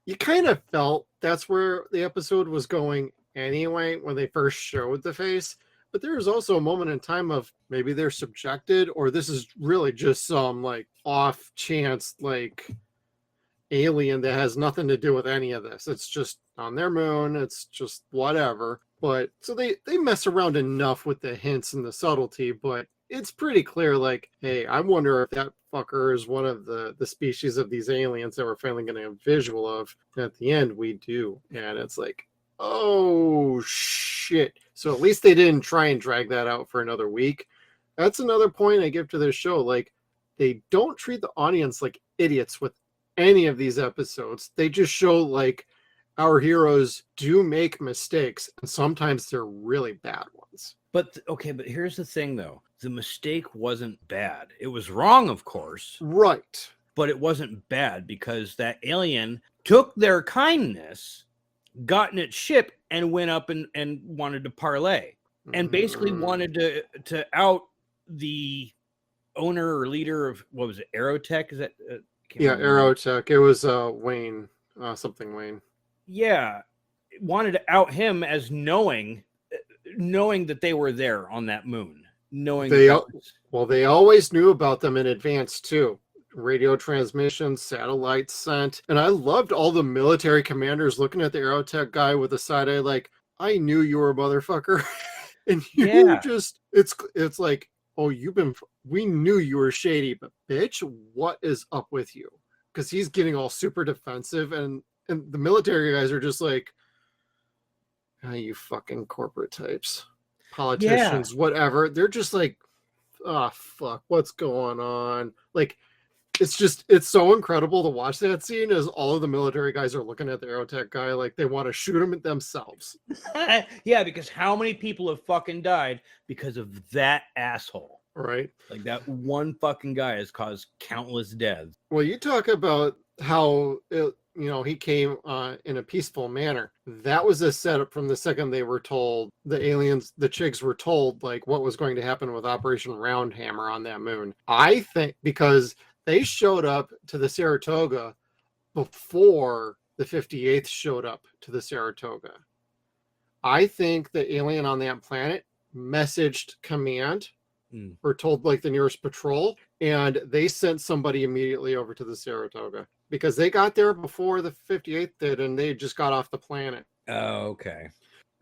S2: you kind of felt that's where the episode was going anyway when they first showed the face. But there was also a moment in time of maybe they're subjected, or this is really just some like off chance like alien that has nothing to do with any of this. It's just on their moon. It's just whatever. But so they mess around enough with the hints and the subtlety, but it's pretty clear like, hey, I wonder if that fucker is one of the species of these aliens that we're finally getting a visual of. And at the end, we do. And it's like, oh, shit. So at least they didn't try and drag that out for another week. That's another point I give to this show. Like, they don't treat the audience like idiots with any of these episodes. They just show, like, our heroes do make mistakes. And sometimes they're really bad ones.
S1: But here's the thing, though. The mistake wasn't bad. It was wrong, of course.
S2: Right.
S1: But it wasn't bad because that alien took their kindness, got in its ship, and went up and wanted to parlay. And basically wanted to out the owner or leader of, what was it, Aerotech? Is that?
S2: Aerotech. It was Wayne, something Wayne.
S1: Yeah. Wanted to out him as knowing that they were there on that moon. They
S2: always knew about them in advance too. Radio transmissions, satellites sent, and I loved all the military commanders looking at the Aerotech guy with a side eye, like, I knew you were a motherfucker, and it's like, oh, we knew you were shady, but bitch, what is up with you? Because he's getting all super defensive, and and the military guys are just like, oh, you fucking corporate types, politicians, whatever. They're just like, oh fuck, what's going on? Like, it's so incredible to watch that scene as all of the military guys are looking at the Aerotech guy like they want to shoot him at themselves.
S1: Yeah, because how many people have fucking died because of that asshole?
S2: Right.
S1: Like that one fucking guy has caused countless deaths.
S2: Well, you talk about how he came in a peaceful manner. That was a setup from the second they were told, the aliens, the Chigs were told like what was going to happen with Operation Roundhammer on that moon. I think because they showed up to the Saratoga before the 58th showed up to the Saratoga. I think the alien on that planet messaged command or told like the nearest patrol, and they sent somebody immediately over to the Saratoga because they got there before the 58th did, and they just got off the planet.
S1: Oh, okay.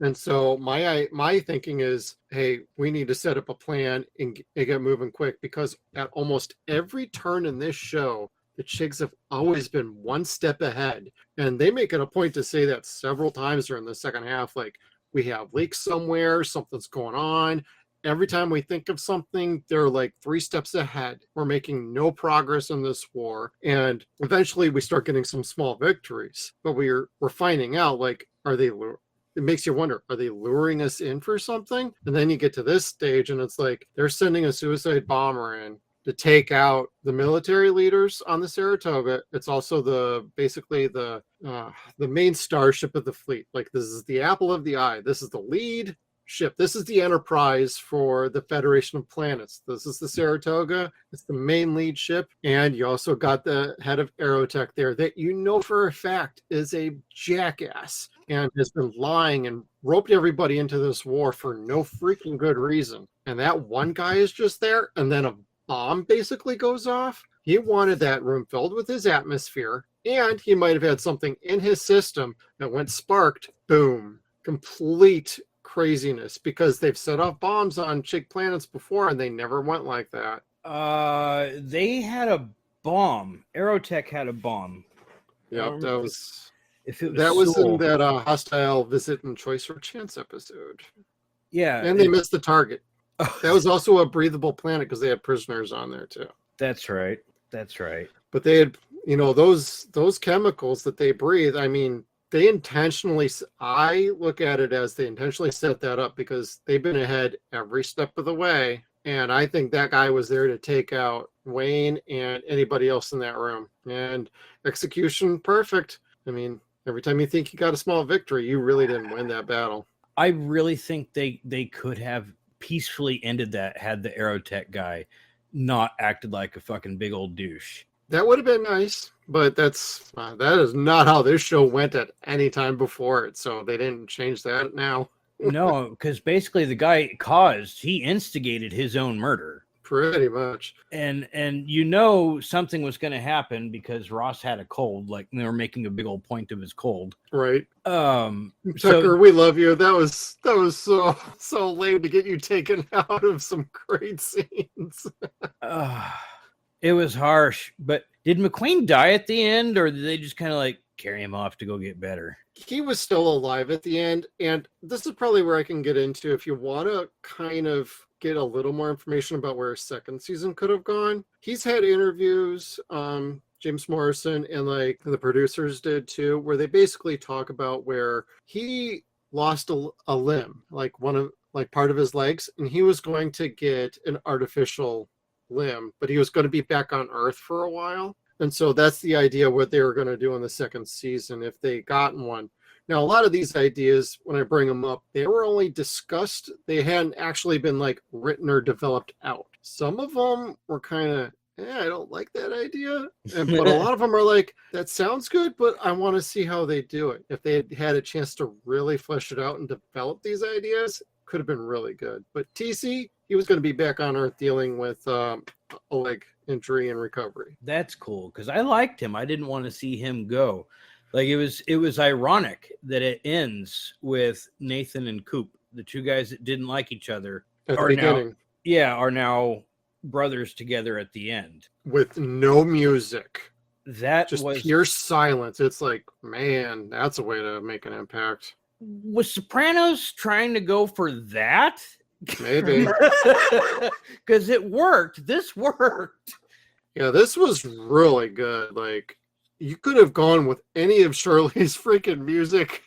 S2: And so my thinking is, hey, we need to set up a plan and get moving quick, because at almost every turn in this show, the Chigs have always been one step ahead. And they make it a point to say that several times during the second half, like, we have leaks somewhere, something's going on. Every time we think of something, they're like 3 steps ahead. We're making no progress in this war. And eventually we start getting some small victories. But we're finding out, like, it makes you wonder, are they luring us in for something? And then you get to this stage and it's like they're sending a suicide bomber in to take out the military leaders on the Saratoga. It's also basically the main starship of the fleet. Like, this is the apple of the eye. This is the lead ship. This is the Enterprise for the Federation of Planets. This is the Saratoga. It's the main lead ship. And you also got the head of Aerotech there that you know for a fact is a jackass and has been lying and roped everybody into this war for no freaking good reason. And that one guy is just there, and then a bomb basically goes off. He wanted that room filled with his atmosphere, and he might have had something in his system that went sparked. Boom. Complete craziness, because they've set off bombs on Chig planets before and they never went like that.
S1: They had a bomb. Aerotech had a bomb.
S2: Yep, that was
S1: in
S2: that hostile visit and choice or chance episode.
S1: Yeah,
S2: and they missed the target. That was also a breathable planet because they had prisoners on there too.
S1: That's right.
S2: But they had, those chemicals that they breathe. I mean, they intentionally, I look at it as they intentionally set that up because they've been ahead every step of the way. And I think that guy was there to take out Wayne and anybody else in that room. And execution, perfect. I mean, every time you think you got a small victory, you really didn't win that battle.
S1: I really think they could have peacefully ended that had the Aerotech guy not acted like a fucking big old douche.
S2: That would have been nice, but that is not how this show went at any time before it. So they didn't change that now.
S1: No, because basically the guy he instigated his own murder.
S2: Pretty much.
S1: And something was going to happen because Ross had a cold. Like, they were making a big old point of his cold.
S2: Right. Tucker, we love you. That was so lame to get you taken out of some great scenes.
S1: It was harsh. But did McQueen die at the end, or did they just kind of like carry him off to go get better?
S2: He was still alive at the end. And this is probably where I can get into, if you want to kind of get a little more information about where a second season could have gone. He's had interviews, James Morrison and like the producers did too, where they basically talk about where he lost a limb, like part of his legs, and he was going to get an artificial limb, but he was going to be back on Earth for a while. And so that's the idea what they were going to do in the second season if they gotten one. Now, a lot of these ideas, when I bring them up, they were only discussed. They hadn't actually been like written or developed out. Some of them were kind of, I don't like that idea. But a lot of them are like, that sounds good, but I want to see how they do it. If they had had a chance to really flesh it out and develop these ideas, could have been really good. But TC, he was going to be back on Earth dealing with a leg injury and recovery.
S1: That's cool, because I liked him. I didn't want to see him go. Like, it was ironic that it ends with Nathan and Coop, the two guys that didn't like each other,
S2: at the beginning.
S1: Are now brothers together at the end.
S2: With no music.
S1: That
S2: Just
S1: was
S2: pure silence. It's like, man, that's a way to make an impact.
S1: was Sopranos trying to go for that?
S2: Maybe.
S1: Because it worked. This worked.
S2: Yeah, this was really good. Like, you could have gone with any of Shirley's freaking music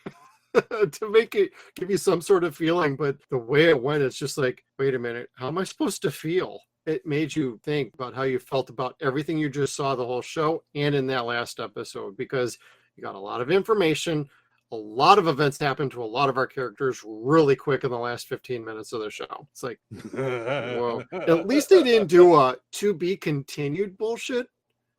S2: to make it give you some sort of feeling, but the way it went, it's just like, wait a minute, how am I supposed to feel? It made you think about how you felt about everything you just saw the whole show and in that last episode, because you got a lot of information. A lot of events happened to a lot of our characters really quick in the last 15 minutes of the show. It's like, whoa. At least they didn't do a to be continued bullshit.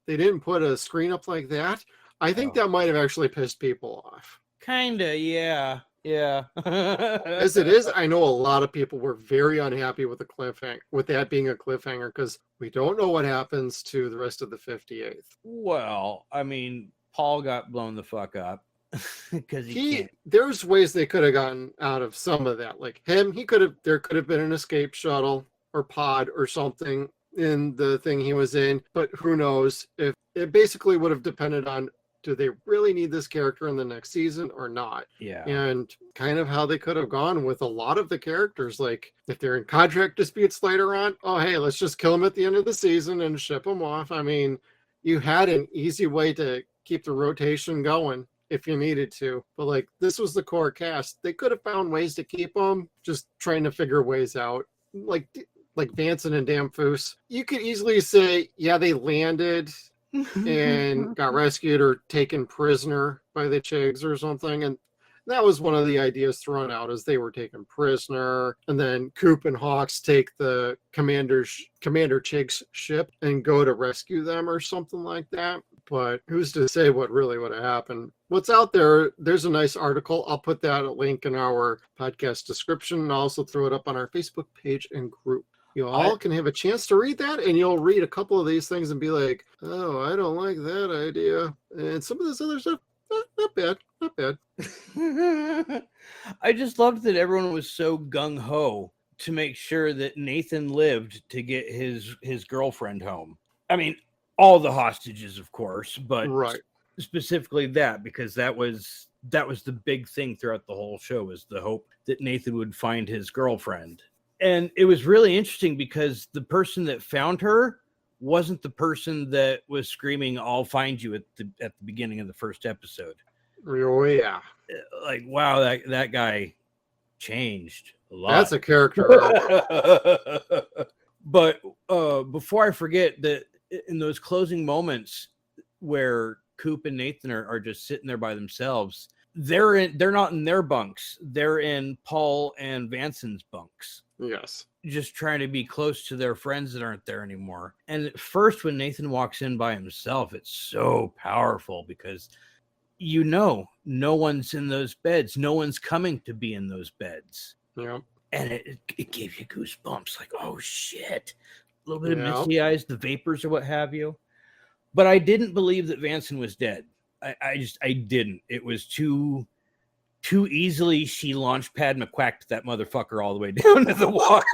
S2: They didn't put a screen up like that. I think that might have actually pissed people off.
S1: Kinda, yeah. Yeah.
S2: As it is, I know a lot of people were very unhappy with the cliffhanger, with that being a cliffhanger, because we don't know what happens to the rest of the 58th.
S1: Well, I mean, Paul got blown the fuck up because
S2: there's ways they could have gotten out of some of that. Like him, there could have been an escape shuttle or pod or something in the thing he was in, but who knows? If it basically would have depended on, do they really need this character in the next season or not?
S1: Yeah.
S2: And kind of how they could have gone with a lot of the characters. Like if they're in contract disputes later on, oh, hey, let's just kill them at the end of the season and ship them off. I mean, you had an easy way to keep the rotation going if you needed to. But like, this was the core cast. They could have found ways to keep them, just trying to figure ways out. Like Vanson and Damphus. You could easily say, yeah, they landed and got rescued or taken prisoner by the Chigs or something. And that was one of the ideas thrown out, as they were taken prisoner. And then Coop and Hawks take the Commander Chig's ship and go to rescue them or something like that. But who's to say what really would have happened? What's out there, there's a nice article. I'll put that link in our podcast description, and I'll also throw it up on our Facebook page and group. You all can have a chance to read that, and you'll read a couple of these things and be like, oh, I don't like that idea. And some of this other stuff, not bad.
S1: I just loved that everyone was so gung-ho to make sure that Nathan lived to get his girlfriend home. I mean, all the hostages, of course, but specifically that, because that was the big thing throughout the whole show, was the hope that Nathan would find his girlfriend. And it was really interesting because the person that found her wasn't the person that was screaming, "I'll find you" at the beginning of the first episode.
S2: Oh, yeah.
S1: Like, wow, that guy changed a lot.
S2: That's a character.
S1: But before I forget, that in those closing moments where Coop and Nathan are just sitting there by themselves, they're not in their bunks. They're in Paul and Vanson's bunks.
S2: Yes.
S1: Just trying to be close to their friends that aren't there anymore. And at first, when Nathan walks in by himself, it's so powerful because no one's in those beds. No one's coming to be in those beds.
S2: Yeah.
S1: And it gave you goosebumps, like, oh shit. A little bit of misty eyes, the vapors or what have you. But I didn't believe that Vanson was dead. I didn't. It was too easily she launch pad McQuacked that motherfucker all the way down to the water.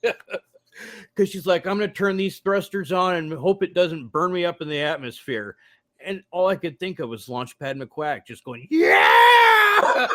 S1: Because she's like, I'm going to turn these thrusters on and hope it doesn't burn me up in the atmosphere. And all I could think of was Launchpad McQuack just going, yeah!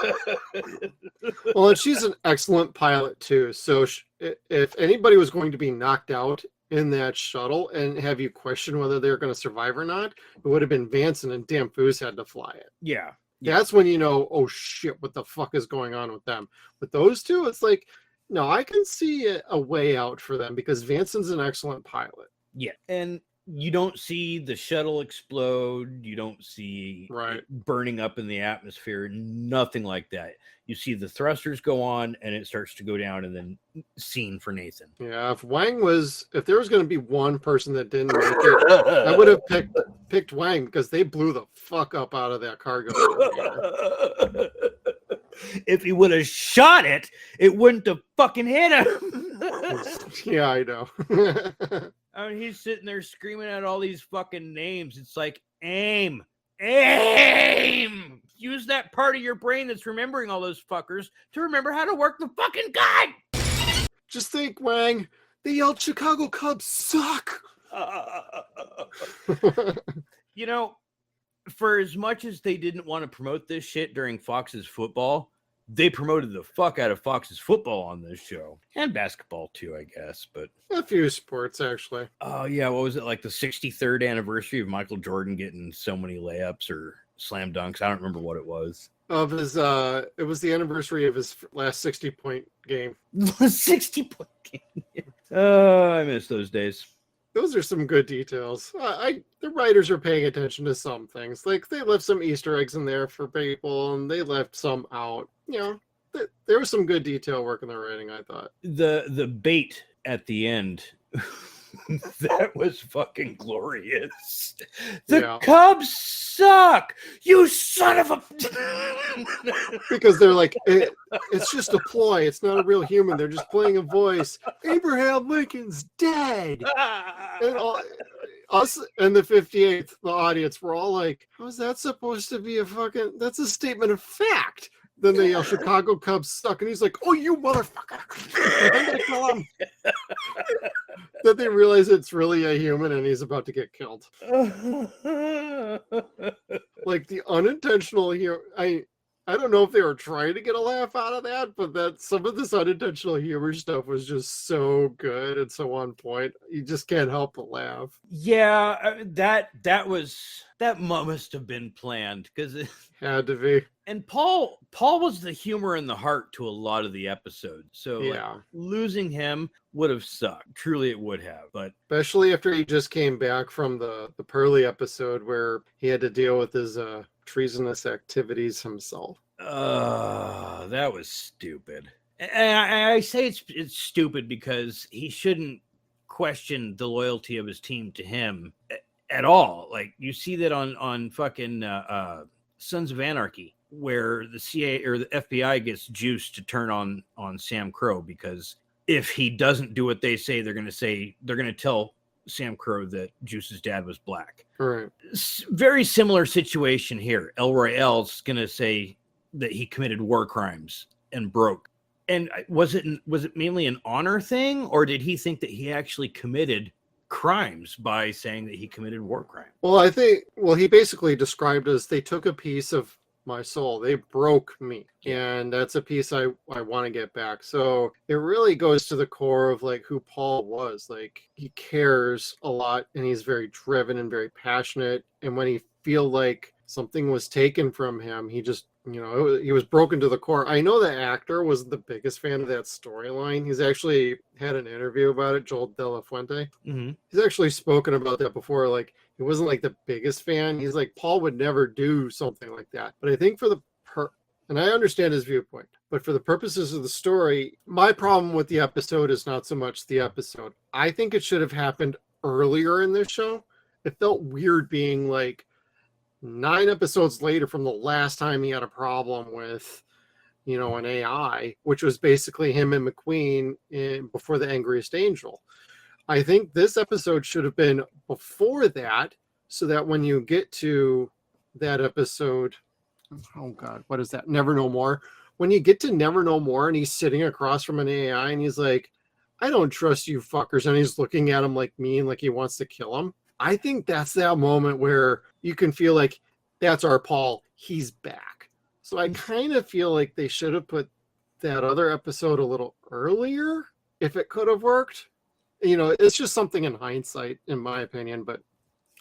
S2: Well, and she's an excellent pilot, too. So if anybody was going to be knocked out in that shuttle and have you question whether they're going to survive or not, it would have been Vanson, and Damphus had to fly it.
S1: Yeah.
S2: That's when you know, oh shit, what the fuck is going on with them? With those two, it's like, no, I can see a way out for them because Vanson's an excellent pilot.
S1: Yeah. And you don't see the shuttle explode. You don't see it burning up in the atmosphere. Nothing like that. You see the thrusters go on and it starts to go down, and then scene for Nathan.
S2: Yeah, if there was going to be one person that didn't make it, I would have picked Wang, because they blew the fuck up out of that cargo.
S1: If he would have shot it, it wouldn't have fucking hit him.
S2: Yeah, I know.
S1: I mean, he's sitting there screaming out all these fucking names. It's like, aim. Use that part of your brain that's remembering all those fuckers to remember how to work the fucking gun.
S2: Just think, Wang, they yelled Chicago Cubs suck.
S1: You know, for as much as they didn't want to promote this shit during Fox's football, they promoted the fuck out of Fox's football on this show. And basketball too, I guess. But
S2: A few sports, actually.
S1: oh yeah, what was it, like the 63rd anniversary of Michael Jordan getting so many layups or slam dunks? I don't remember what it was.
S2: Of his, it was the anniversary of his last 60-point game.
S1: 60-point game. Oh, I miss those days.
S2: Those are some good details. The writers are paying attention to some things. Like, they left some Easter eggs in there for people, and they left some out. You know, there was some good detail work in the writing, I thought.
S1: The bait at the end, that was fucking glorious. The Cubs suck, you son of a.
S2: Because they're like, it's just a ploy. It's not a real human. They're just playing a voice. Abraham Lincoln's dead. And us and the 58th, the audience, were all like, how's that supposed to be that's a statement of fact. Then they yell, Chicago Cubs suck. And he's like, oh, you motherfucker. I'm going to kill him. Then they realize it's really a human and he's about to get killed. Like the unintentional here. I don't know if they were trying to get a laugh out of that, but that some of this unintentional humor stuff was just so good and so on point. You just can't help but laugh.
S1: Yeah, that must have been planned because it
S2: had to be.
S1: And Paul was the humor in the heart to a lot of the episodes. So
S2: yeah,
S1: like, losing him would have sucked. Truly, it would have. But
S2: especially after he just came back from the Pearly episode where he had to deal with his treasonous activities himself.
S1: That was stupid. And I say it's stupid because he shouldn't question the loyalty of his team to him at all. Like you see that on fucking Sons of Anarchy, where the CIA or the FBI gets juiced to turn on Sam Crow because if he doesn't do what they say, they're going to tell Sam Crow that Juice's dad was black.
S2: Right.
S1: Very similar situation here. Elroy L's going to say that he committed war crimes and broke. And was it mainly an honor thing, or did he think that he actually committed crimes by saying that he committed war crime?
S2: Well, he basically described as they took a piece of my soul. They broke me. And that's a piece I want to get back. So it really goes to the core of like who Paul was. Like he cares a lot and he's very driven and very passionate. And when he feel like something was taken from him, he just, he was broken to the core. I know the actor was the biggest fan of that storyline. He's actually had an interview about it, Joel De La Fuente.
S1: Mm-hmm.
S2: He's actually spoken about that before. Like he wasn't like the biggest fan. He's like, Paul would never do something like that. But I think and I understand his viewpoint, but for the purposes of the story, my problem with the episode is not so much the episode. I think it should have happened earlier in this show. It felt weird being like 9 episodes later from the last time he had a problem with, an AI, which was basically him and McQueen before the Angriest Angel. I think this episode should have been before that, so that when you get to that episode, oh God, what is that? Never No More. When you get to Never No More and he's sitting across from an AI and he's like, I don't trust you fuckers. And he's looking at him like mean, like he wants to kill him. I think that's that moment where you can feel like that's our Paul. He's back. So I kind of feel like they should have put that other episode a little earlier if it could have worked. It's just something in hindsight, in my opinion. But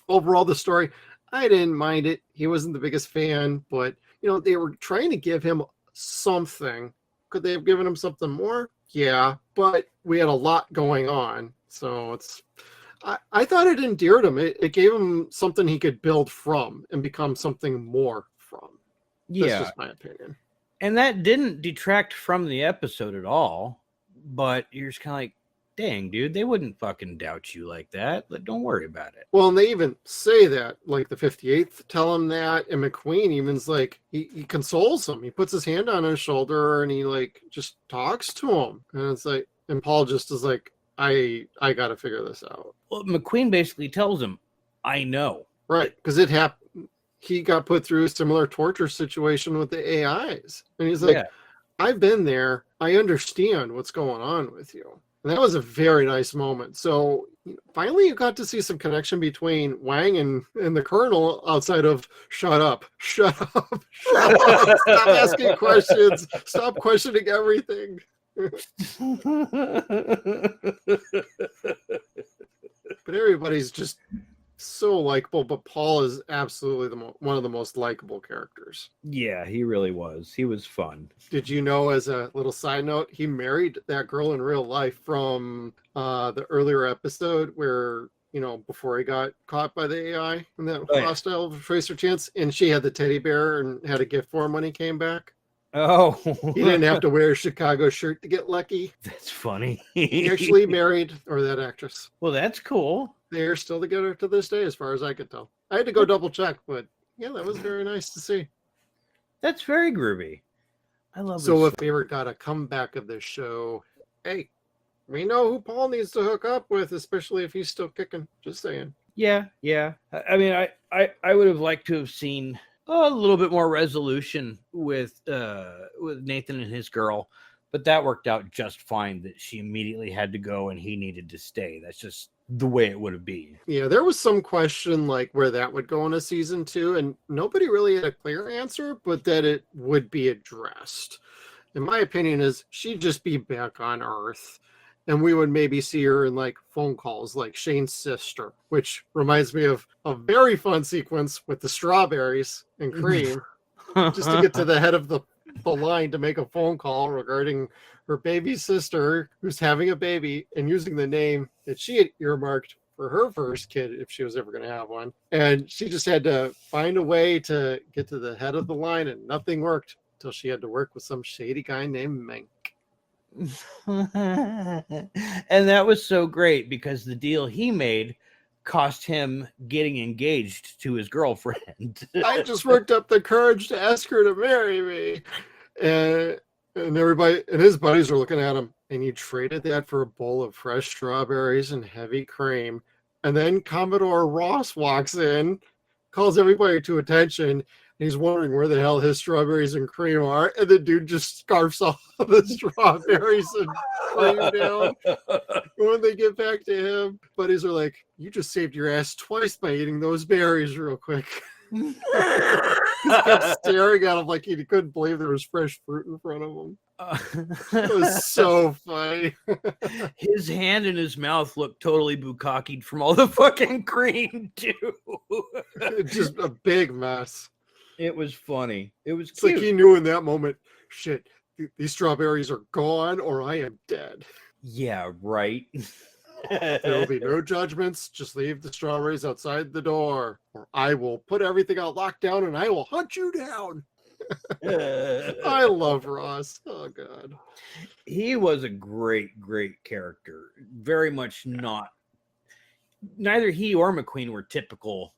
S2: overall, the story, I didn't mind it. He wasn't the biggest fan, but they were trying to give him something. Could they have given him something more? Yeah, but we had a lot going on. So I thought it endeared him. It gave him something he could build from and become something more from.
S1: Yeah.
S2: That's just my opinion.
S1: And that didn't detract from the episode at all, but you're just kind of like, dang, dude, they wouldn't fucking doubt you like that. Don't worry about it.
S2: Well, and they even say that, like the 58th tell him that, and McQueen even's like, he consoles him. He puts his hand on his shoulder and he like just talks to him. And it's like, and Paul just is like, I got to figure this out.
S1: Well, McQueen basically tells him, I know.
S2: Right, because it happened. He got put through a similar torture situation with the AIs. And he's like, I've been there. I understand what's going on with you. And that was a very nice moment. So Finally, you got to see some connection between Wang and the Colonel outside of shut up, shut up, shut up, stop asking questions, stop questioning everything. But everybody's just so likable, but Paul is absolutely one of the most likable characters.
S1: Yeah, he really was. He was fun.
S2: Did you know, as a little side note, he married that girl in real life from the earlier episode where, before he got caught by the AI in that hostile tracer chance, and she had the teddy bear and had a gift for him when he came back.
S1: Oh,
S2: He didn't have to wear a Chicago shirt to get lucky.
S1: That's funny.
S2: He actually married, or that actress.
S1: Well, that's cool.
S2: They're still together to this day, as far as I could tell. I had to go double check, but yeah, that was very nice to see.
S1: That's very groovy. I love it.
S2: So if we ever got a comeback of this show, hey, we know who Paul needs to hook up with, especially if he's still kicking. Just saying.
S1: Yeah. I mean, I would have liked to have seen a little bit more resolution with Nathan and his girl, but that worked out just fine. That she immediately had to go and he needed to stay. That's just the way it would have been.
S2: Yeah, there was some question like where that would go in a season 2, and nobody really had a clear answer, but that it would be addressed. In my opinion, is she'd just be back on Earth, and we would maybe see her in like phone calls like Shane's sister, which reminds me of a very fun sequence with the strawberries and cream, just to get to the head of the line to make a phone call regarding her baby sister who's having a baby and using the name that she had earmarked for her first kid if she was ever going to have one. And she just had to find a way to get to the head of the line, and nothing worked until she had to work with some shady guy named Mink.
S1: And that was so great because the deal he made cost him getting engaged to his girlfriend.
S2: I just worked up the courage to ask her to marry me. And everybody and his buddies are looking at him, and he traded that for a bowl of fresh strawberries and heavy cream. And then Commodore Ross walks in, calls everybody to attention, and he's wondering where the hell his strawberries and cream are. And the dude just scarfs all the strawberries and cream down. When they get back to him, buddies are like, you just saved your ass twice by eating those berries real quick. He kept staring at him like he couldn't believe there was fresh fruit in front of him. It was so funny.
S1: His hand in his mouth looked totally bukkakied from all the fucking cream, too.
S2: Just a big mess.
S1: It was funny. It was
S2: It's
S1: cute.
S2: like he knew in that moment, shit, these strawberries are gone or I am dead.
S1: Yeah, right.
S2: There will be no judgments. Just leave the strawberries outside the door, or I will put everything on lockdown and I will hunt you down. I love Ross. Oh, God.
S1: He was a great character. Very much not. Neither he or McQueen were typical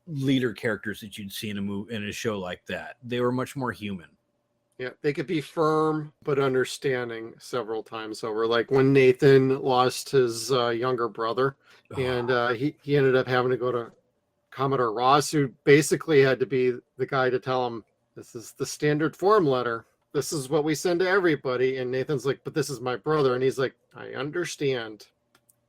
S1: leader characters that you'd see in a show like that. They were much more human.
S2: Yeah, they could be firm but understanding several times over. Like when Nathan lost his younger brother, and he ended up having to go to Commodore Ross, who basically had to be the guy to tell him, this is the standard form letter. This is what we send to everybody. And Nathan's like, but this is my brother. And he's like, I understand.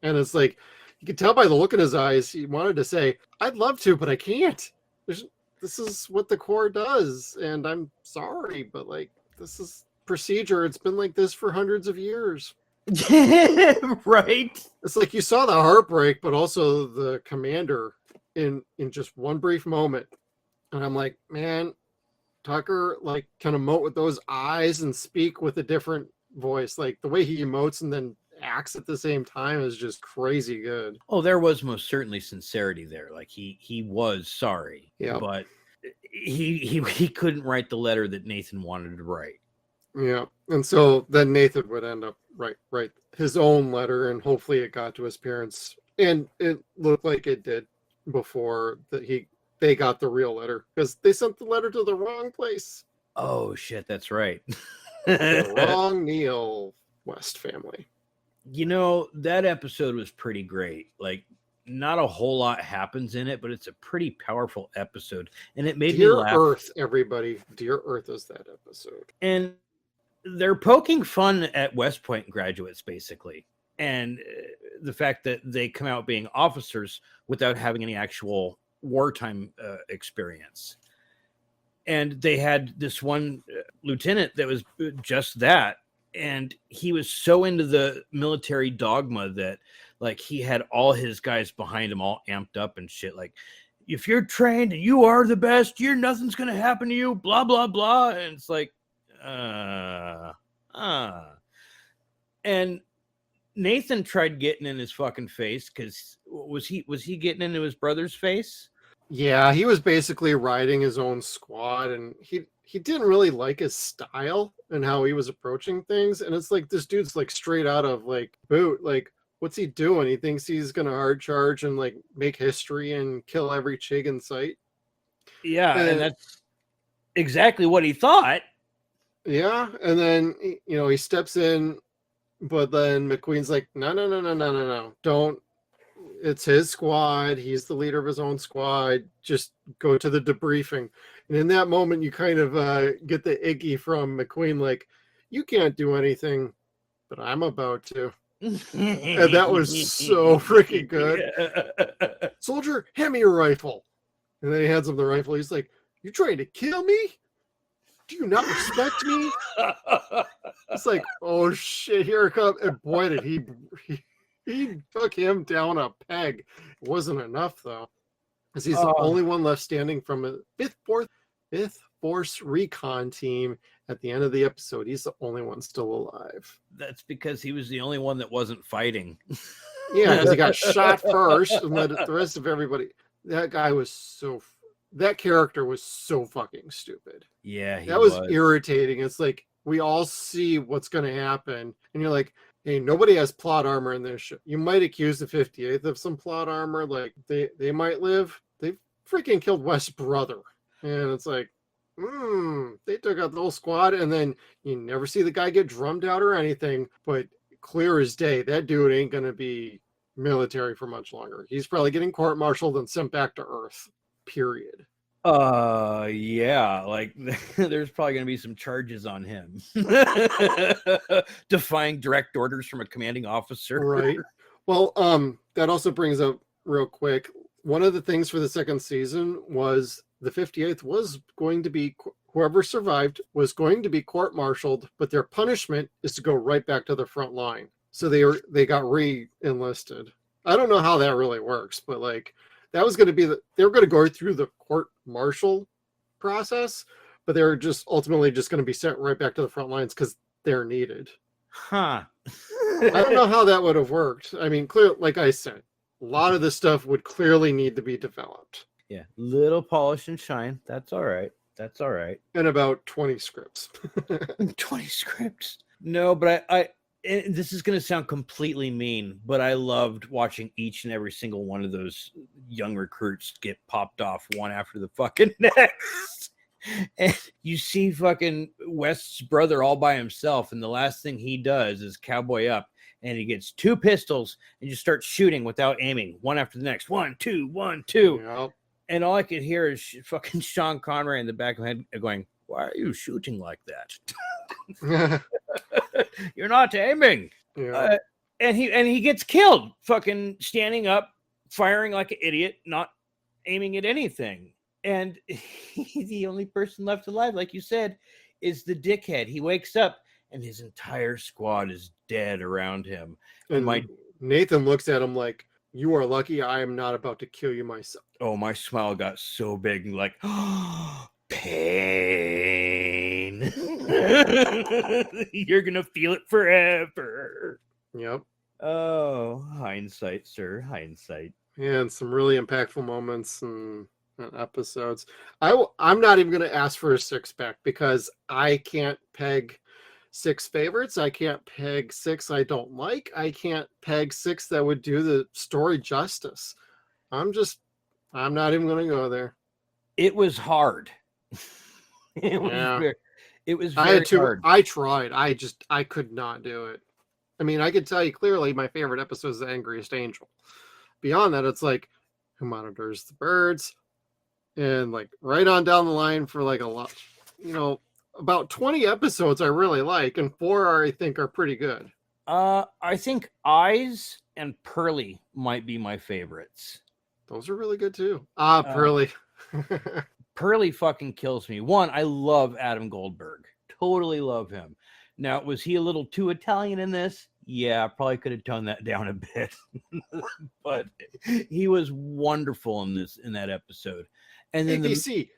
S2: And it's like, you can tell by the look in his eyes, he wanted to say, I'd love to, but I can't. This is what the Corps does, and I'm sorry, but like this is procedure. It's been like this for hundreds of years.
S1: Right?
S2: It's like you saw the heartbreak, but also the commander in just one brief moment. And I'm like, man, Tucker like can emote with those eyes and speak with a different voice. Like the way he emotes and then acts at the same time is just crazy good.
S1: Oh, there was most certainly sincerity there. Like he was sorry.
S2: Yeah.
S1: But he couldn't write the letter that Nathan wanted to write.
S2: Yeah. And so then Nathan would end up write his own letter, and hopefully it got to his parents. And it looked like it did before they got the real letter, because they sent the letter to the wrong place.
S1: Oh shit, that's right.
S2: The wrong Neil West family.
S1: You know, that episode was pretty great. Like, not a whole lot happens in it, but it's a pretty powerful episode. And it made me laugh.
S2: Dear Earth, everybody. Dear Earth is that episode.
S1: And they're poking fun at West Point graduates, basically. And the fact that they come out being officers without having any actual wartime experience. And they had this one lieutenant that was just that. And he was so into the military dogma that like he had all his guys behind him all amped up and shit. Like, if you're trained and you are the best, nothing's going to happen to you, blah, blah, blah. And it's like, and Nathan tried getting in his fucking face because was he getting into his brother's face?
S2: Yeah, he was basically riding his own squad, and he didn't really like his style and how he was approaching things. And it's like, this dude's like straight out of like boot. Like, what's he doing? He thinks he's gonna hard charge and like make history and kill every chig in sight.
S1: Yeah, and that's exactly what he thought.
S2: Yeah, and then he steps in, but then McQueen's like, no, don't. It's his squad. He's the leader of his own squad. Just go to the debriefing. And in that moment, you kind of get the Iggy from McQueen, like, you can't do anything, but I'm about to. And that was so freaking good. Soldier, hand me your rifle. And then he hands him the rifle. He's like, you trying to kill me? Do you not respect me? It's like, oh shit, here it comes. And boy, did he took him down a peg. It wasn't enough though, because he's the only one left standing from a fifth force recon team at the end of the episode. He's the only one still alive. That's
S1: because he was the only one that wasn't fighting.
S2: Yeah, because he got shot first, and then the rest of everybody. That character was so fucking stupid.
S1: Yeah,
S2: that was irritating. It's like, we all see what's going to happen, and you're like, hey, nobody has plot armor in this show. You might accuse the 58th of some plot armor, like they might live. They freaking killed West's brother, and it's like, they took out the whole squad, and then you never see the guy get drummed out or anything. But clear as day, that dude ain't gonna be military for much longer. He's probably getting court-martialed and sent back to Earth. Period.
S1: Yeah, like there's probably going to be some charges on him. Defying direct orders from a commanding officer.
S2: Right. Well, that also brings up real quick, one of the things for the second season was the 58th was going to be, whoever survived was going to be court-martialed, but their punishment is to go right back to the front line. So they got re-enlisted. I don't know how that really works, but like, that was going to be they were going to go through the court-martial process, but they were just ultimately just going to be sent right back to the front lines because they're needed.
S1: Huh.
S2: I don't know how that would have worked. I mean, clear, like I said, a lot of this stuff would clearly need to be developed.
S1: Yeah, little polish and shine. That's all right. That's all right.
S2: And about 20 scripts.
S1: 20 scripts. No, but and this is going to sound completely mean, but I loved watching each and every single one of those young recruits get popped off one after the fucking next. And you see fucking West's brother all by himself, and the last thing he does is cowboy up, and he gets 2 pistols and just starts shooting without aiming, one after the next. 1, 2, 1, 2.
S2: Yep.
S1: And all I could hear is fucking Sean Connery in the back of my head going, "Why are you shooting like that? You're not aiming."
S2: Yeah.
S1: And he gets killed, fucking standing up, firing like an idiot, not aiming at anything. And the only person left alive, like you said, is the dickhead. He wakes up and his entire squad is dead around him.
S2: And Nathan looks at him like, "You are lucky I am not about to kill you myself."
S1: Oh, my smile got so big, like, oh, pain. You're gonna feel it forever.
S2: Yep.
S1: Oh, hindsight, sir, hindsight.
S2: Yeah, and some really impactful moments and episodes. I'm not even going to ask for a 6-pack because I can't peg 6 favorites. I can't peg 6 I don't like. I can't peg 6 that would do the story justice. I'm not even going to go there.
S1: It was hard. It was very hard.
S2: I tried. I could not do it. I mean, I could tell you clearly my favorite episode is The Angriest Angel. Beyond that, it's like, Who Monitors the Birds? And like right on down the line for like a lot, about 20 episodes I really like, and 4 I think are pretty good.
S1: I think Eyes and Pearly might be my favorites.
S2: Those are really good too.
S1: Um,
S2: Pearly.
S1: Pearly fucking kills me. One, I love Adam Goldberg. Totally love him. Now, was he a little too Italian in this? Yeah, probably could have toned that down a bit. But he was wonderful in that episode. And then
S2: ABC,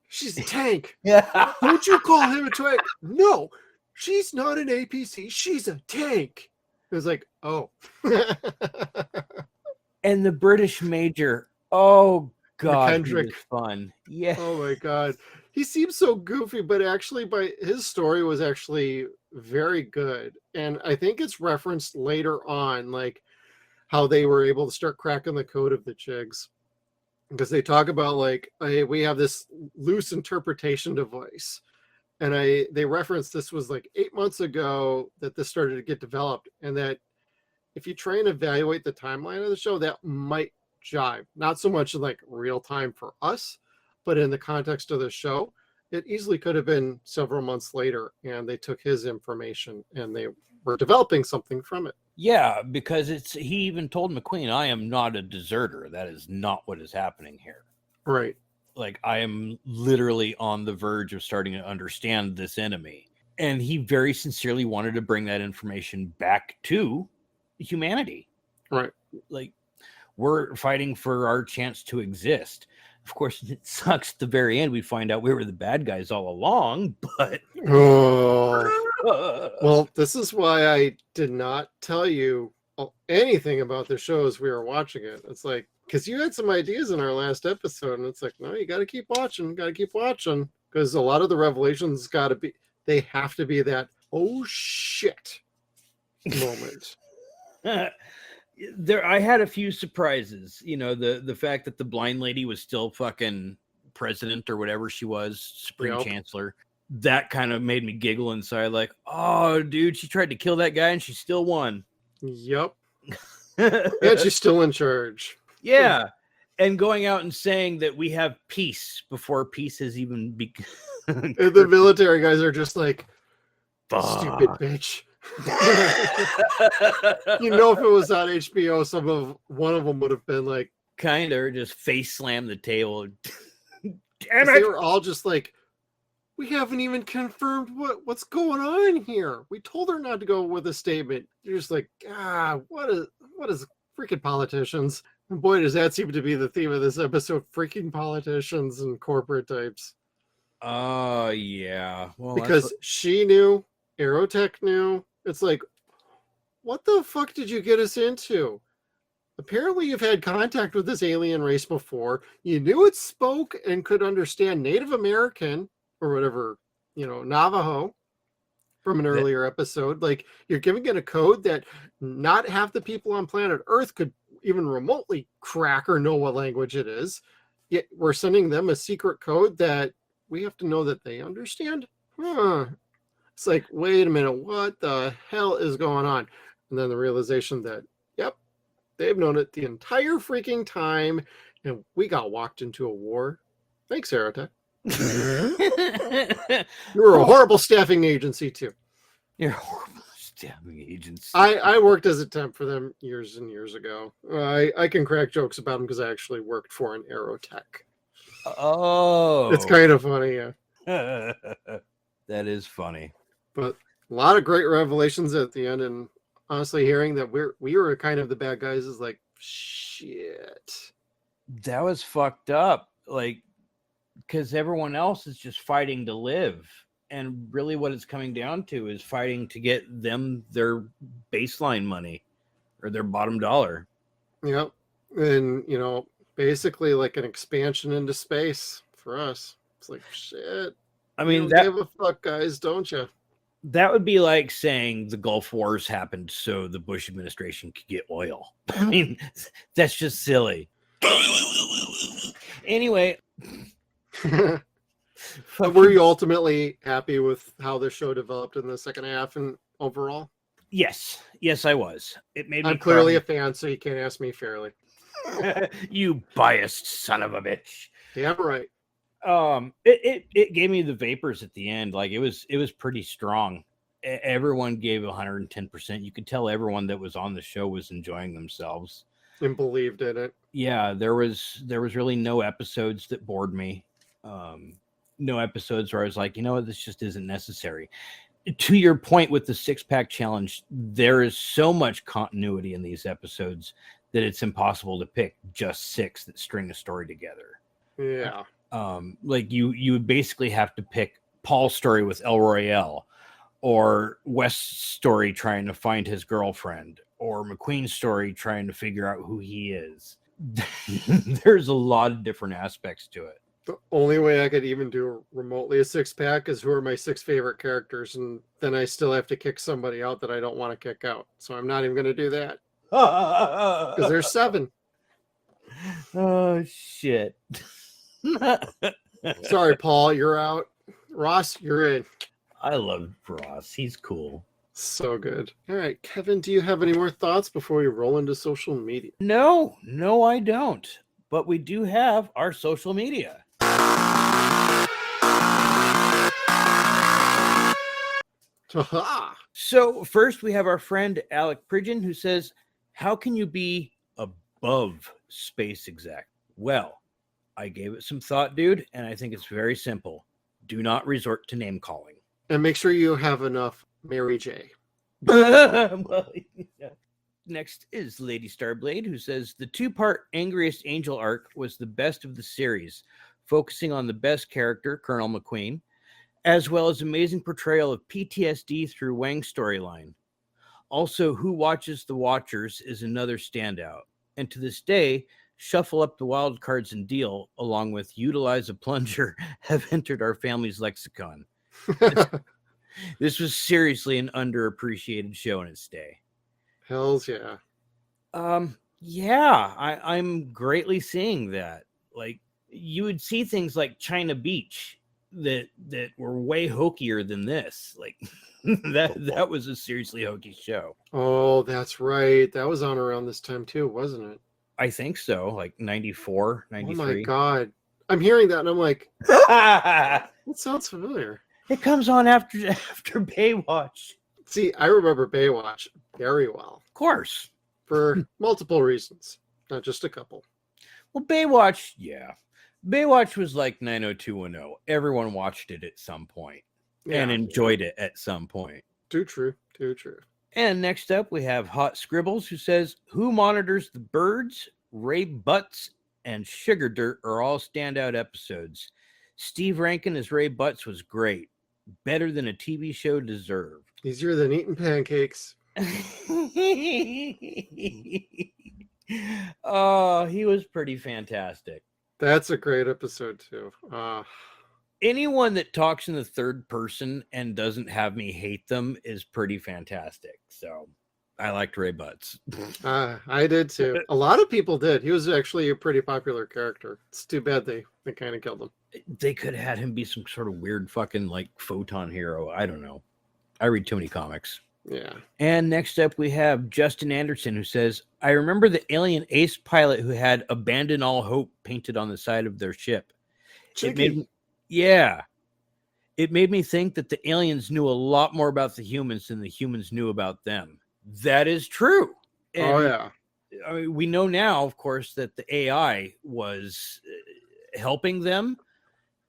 S2: she's a tank.
S1: yeah.
S2: Don't you call him a tank? No, she's not an APC. She's a tank. It was like, oh.
S1: And the British Major. Oh God, he
S2: McKendrick.
S1: was fun. Yeah.
S2: Oh my God. He seems so goofy, but actually his story was actually very good. And I think it's referenced later on, like how they were able to start cracking the code of the jigs. Because they talk about like, hey, we have this loose interpretation device. And they referenced this was like 8 months ago that this started to get developed. And that if you try and evaluate the timeline of the show, that might jive. Not so much like real time for us, but in the context of the show, it easily could have been several months later, and they took his information and they were developing something from it.
S1: Yeah, because he even told McQueen, I am not a deserter. That is not what is happening here.
S2: Right.
S1: Like, I am literally on the verge of starting to understand this enemy. And he very sincerely wanted to bring that information back to humanity.
S2: Right.
S1: Like, we're fighting for our chance to exist. Of course, it sucks at the very end. We find out we were the bad guys all along, but...
S2: Oh. Well, this is why I did not tell you anything about the show as we were watching it. It's like, because you had some ideas in our last episode, and it's like, no, you got to keep watching, because a lot of the revelations they have to be that, oh shit moment.
S1: I had a few surprises. You know, the fact that the blind lady was still fucking president or whatever she was, Supreme Chancellor. That kind of made me giggle inside, like, oh, dude, she tried to kill that guy and she still won.
S2: Yep. And she's still in charge.
S1: Yeah. And going out and saying that we have peace before peace has even begun.
S2: The military guys are just like, stupid bitch. You know, if it was on HBO, one of them would have been like,
S1: kind of just face slam the table.
S2: Damn it! They were all just like, we haven't even confirmed what's going on here. We told her not to go with a statement. You're just like, what is freaking politicians? And boy, does that seem to be the theme of this episode: freaking politicians and corporate types.
S1: Oh yeah, well,
S2: because she knew, Aerotech knew. It's like, what the fuck did you get us into? Apparently you've had contact with this alien race before. You knew it spoke and could understand Native American or whatever, Navajo from an earlier episode. Like, you're giving it a code that not half the people on planet Earth could even remotely crack or know what language it is. Yet we're sending them a secret code that we have to know that they understand. It's like, wait a minute, what the hell is going on? And then the realization that, yep, they've known it the entire freaking time, and we got walked into a war. Thanks, Aerotech. You were a horrible staffing agency, too.
S1: You're a horrible staffing agency.
S2: I worked as a temp for them years and years ago. I can crack jokes about them because I actually worked for an Aerotech.
S1: Oh.
S2: It's kind of funny, yeah.
S1: That is funny.
S2: But a lot of great revelations at the end, and honestly, hearing that we were kind of the bad guys is like, shit.
S1: That was fucked up. Like, because everyone else is just fighting to live. And really what it's coming down to is fighting to get them their baseline money or their bottom dollar.
S2: Yep. And, basically like an expansion into space for us. It's like, shit.
S1: I mean,
S2: you don't give a fuck, guys, don't you?
S1: That would be like saying the Gulf Wars happened so the Bush administration could get oil. I mean, that's just silly. Anyway.
S2: Were you ultimately happy with how the show developed in the second half and overall?
S1: Yes, I was. It made me.
S2: I'm clearly a fan, so you can't ask me fairly.
S1: You biased son of a bitch.
S2: Damn right.
S1: It gave me the vapors at the end. Like, it was pretty strong. everyone gave 110%. You could tell everyone that was on the show was enjoying themselves
S2: and believed in it.
S1: Yeah, there was really no episodes that bored me. No episodes where I was like, you know what, this just isn't necessary. To your point with the 6-pack challenge, there is so much continuity in these episodes that it's impossible to pick just 6 that string a story together.
S2: Yeah.
S1: Like you would basically have to pick Paul's story with El Royale, or West's story trying to find his girlfriend, or McQueen's story trying to figure out who he is. There's a lot of different aspects to it.
S2: The only way I could even do remotely a 6-pack is who are my 6 favorite characters, and then I still have to kick somebody out that I don't want to kick out. So I'm not even going to do that. Because there's 7.
S1: Oh, shit.
S2: Sorry, Paul, you're out. Ross, you're in.
S1: I love Ross. He's cool.
S2: So good. All right, Kevin, do you have any more thoughts before we roll into social media?
S1: No, I don't. But we do have our social media. So first we have our friend Alec Pridgeon, who says, how can you be above space exec? Well, I gave it some thought, dude, and I think it's very simple. Do not resort to name calling.
S2: And make sure you have enough Mary J.
S1: Well, yeah. Next is Lady Starblade, who says the 2-part Angriest Angel arc was the best of the series, focusing on the best character, Colonel McQueen, as well as amazing portrayal of PTSD through Wang's storyline. Also, Who Watches the Watchers is another standout. And to this day, Shuffle Up the Wild Cards and Deal, along with Utilize a Plunger, have entered our family's lexicon. This was seriously an underappreciated show in its day.
S2: Hells yeah.
S1: Yeah, I'm greatly seeing that. Like, you would see things like China Beach that were way hokier than this. Like, that was a seriously hokey show.
S2: Oh, that's right. That was on around this time too, wasn't it?
S1: I think so, like 94, 93.
S2: Oh my God. I'm hearing that and I'm like, that sounds familiar.
S1: It comes on after Baywatch.
S2: See, I remember Baywatch very well.
S1: Of course.
S2: For multiple reasons, not just a couple.
S1: Well, Baywatch, yeah. Baywatch was like 90210. Everyone watched it at some point and enjoyed it at some point.
S2: Too true. Too true.
S1: And next up, we have Hot Scribbles, who says, Who Monitors the Birds, Ray Butts, and Sugar Dirt are all standout episodes. Steve Rankin as Ray Butts was great. Better than a TV show deserved.
S2: Easier than eating pancakes.
S1: Oh, he was pretty fantastic.
S2: That's a great episode too.
S1: Anyone that talks in the third person and doesn't have me hate them is pretty fantastic. So I liked Ray Butts.
S2: I did too. A lot of people did. He was actually a pretty popular character. It's too bad they kind of killed him.
S1: They could have had him be some sort of weird fucking like photon hero. I don't know. I read too many comics.
S2: Yeah.
S1: And next up we have Justin Anderson, who says, I remember the alien ace pilot who had Abandon All Hope painted on the side of their ship. It made me think that the aliens knew a lot more about the humans than the humans knew about them. That is true. And,
S2: oh, yeah.
S1: I mean, we know now, of course, that the AI was helping them.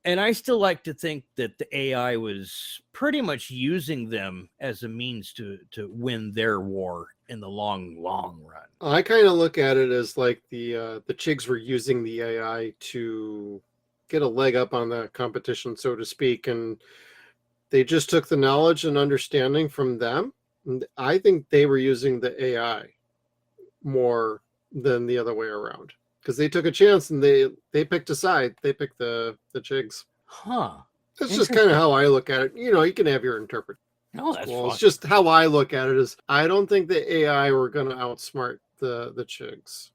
S1: And I still like to think that the AI was pretty much using them as a means to win their war in the long run.
S2: I kind of look at it as like the Chigs were using the AI to get a leg up on the competition, so to speak, and they just took the knowledge and understanding from them. And I think they were using the AI more than the other way around, because they took a chance and they picked a side. They picked the Chigs.
S1: Huh.
S2: That's just kind of how I look at it. You know, you can have your interpretation.
S1: No, that's
S2: Well,
S1: fun.
S2: it's just how I look at it is I don't think the AI were going to outsmart the Chigs.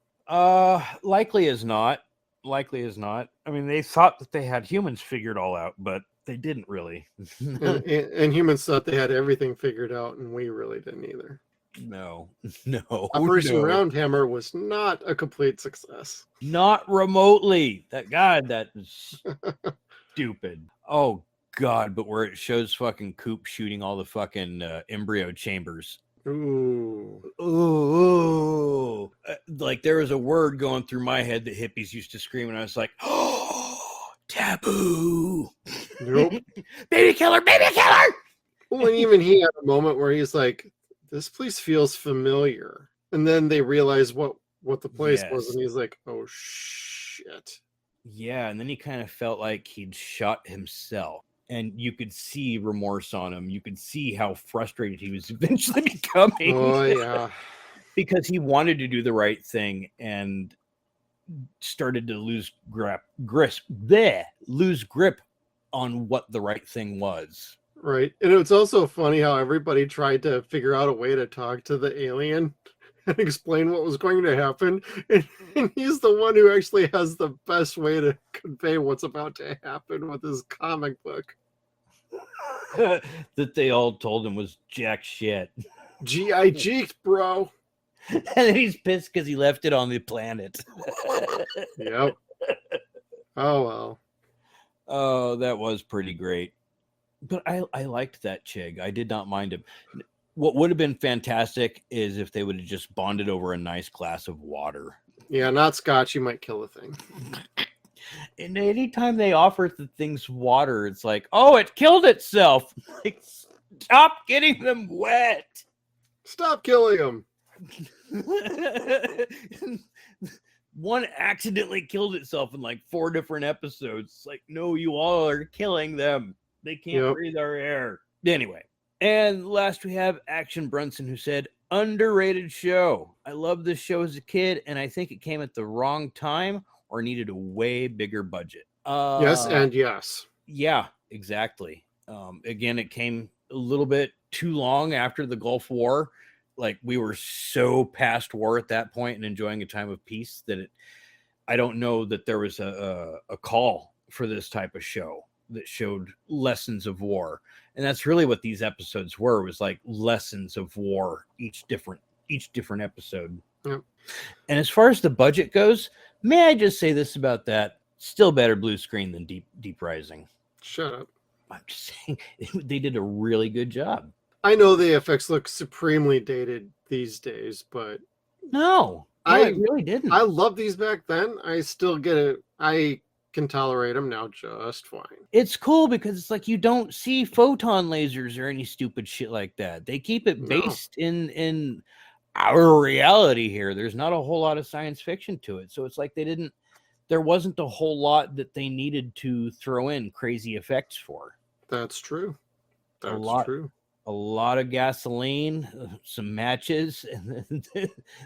S1: Likely is not. I mean, they thought that they had humans figured all out, but they didn't really.
S2: and humans thought they had everything figured out, and we really didn't either.
S1: No.
S2: Operation Roundhammer was not a complete success.
S1: Not remotely. That was stupid. Oh God, but where it shows fucking Coop shooting all the fucking embryo chambers.
S2: Ooh.
S1: Ooh. Like there was a word going through my head that hippies used to scream, and I was like, oh, taboo.
S2: Nope.
S1: Baby killer, baby killer.
S2: Well, and even he had a moment where he's like, this place feels familiar. And then they realize what the place was,
S1: Yes.
S2: and he's like, oh, shit.
S1: Yeah, and then he kind of felt like he'd shot himself. And you could see remorse on him. You could see how frustrated he was eventually becoming.
S2: Oh, yeah.
S1: Because he wanted to do the right thing and started to lose grip on what the right thing was.
S2: Right. And it's also funny how everybody tried to figure out a way to talk to the alien and explain what was going to happen. And he's the one who actually has the best way to convey what's about to happen with his comic book.
S1: That they all told him was jack shit.
S2: G.I.G., bro.
S1: And then he's pissed because he left it on the planet.
S2: Yep. Oh, well.
S1: Oh, that was pretty great. But I liked that Chig. I did not mind him. What would have been fantastic is if they would have just bonded over a nice glass of water.
S2: Yeah, not scotch. You might kill the thing.
S1: And anytime they offer the things water, it's like, oh, it killed itself. Like, stop getting them wet.
S2: Stop killing them.
S1: One accidentally killed itself in like 4 different episodes. It's like, no, you all are killing them. They can't breathe our air. Anyway. And last we have Action Brunson, who said, underrated show. I loved this show as a kid, and I think it came at the wrong time or needed a way bigger budget.
S2: Yes and yes.
S1: Yeah, exactly. Again, it came a little bit too long after the Gulf War. Like, we were so past war at that point and enjoying a time of peace that I don't know that there was a call for this type of show that showed lessons of war. And that's really what these episodes were, was like lessons of war, each different episode.
S2: Yep.
S1: And as far as the budget goes, may I just say this about that? Still better blue screen than Deep Rising.
S2: Shut up.
S1: I'm just saying they did a really good job.
S2: I know the effects look supremely dated these days, but
S1: No, it really didn't.
S2: I love these back then. I still get it. I can tolerate them now just fine.
S1: It's cool because it's like you don't see photon lasers or any stupid shit like that. They keep it based in our reality here. There's not a whole lot of science fiction to it. So it's like there wasn't a whole lot that they needed to throw in crazy effects for.
S2: That's true. That's true.
S1: A lot of gasoline, some matches, and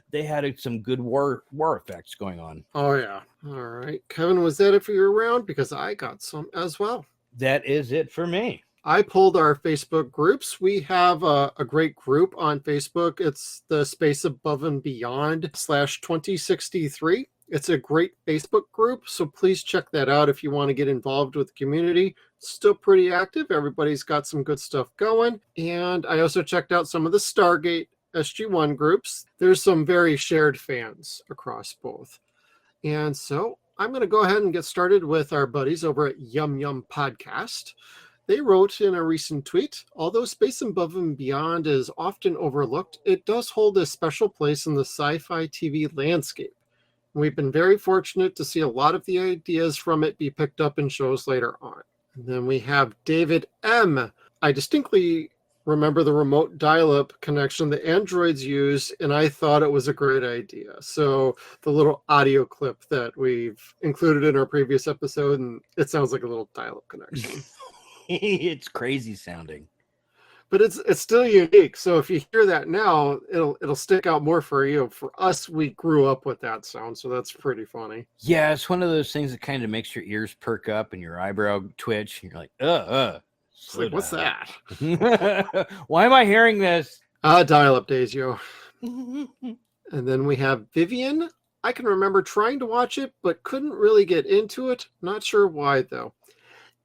S1: they had some good war effects going on.
S2: Oh, yeah. All right. Kevin, was that it for your round? Because I got some as well.
S1: That is it for me.
S2: I pulled our Facebook groups. We have a great group on Facebook. It's the Space Above and Beyond /2063. It's a great Facebook group, so please check that out if you want to get involved with the community. It's still pretty active. Everybody's got some good stuff going. And I also checked out some of the Stargate SG1 groups. There's some very shared fans across both. And so I'm going to go ahead and get started with our buddies over at Yum Yum Podcast. They wrote in a recent tweet, although Space Above and Beyond is often overlooked, it does hold a special place in the sci-fi TV landscape. We've been very fortunate to see a lot of the ideas from it be picked up in shows later on. And then we have David M. I distinctly remember the remote dial-up connection the androids use, and I thought it was a great idea. So the little audio clip that we've included in our previous episode, and it sounds like a little dial-up connection.
S1: It's crazy sounding.
S2: But it's still unique. So if you hear that now, it'll stick out more for you. For us, we grew up with that sound, so that's pretty funny.
S1: Yeah, it's one of those things that kind of makes your ears perk up and your eyebrow twitch. And you're like,
S2: It's like, what's that?
S1: Why am I hearing this?
S2: Dial-up days, yo. And then we have Vivian. I can remember trying to watch it, but couldn't really get into it. Not sure why, though.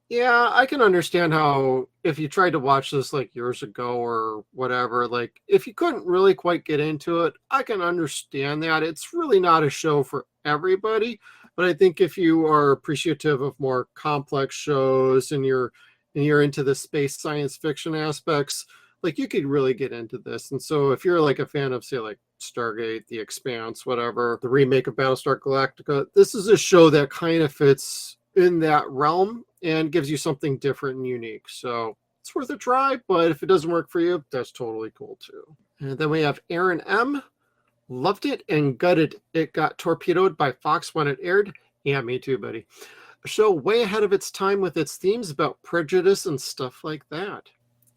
S2: Yeah, I can understand how if you tried to watch this like years ago or whatever, like if you couldn't really quite get into it, I can understand that. It's really not a show for everybody, but I think if you are appreciative of more complex shows and you're and you're into the space science fiction aspects, like you could really get into this. And so if you're like a fan of, say, like Stargate, The Expanse, whatever, the remake of Battlestar Galactica, this is a show that kind of fits in that realm and gives you something different and unique. So it's worth a try, but if it doesn't work for you, that's totally cool too. And then we have Aaron M. Loved it and gutted it got torpedoed by Fox when it aired. Yeah, me too, buddy. A show way ahead of its time with its themes about prejudice and stuff like that.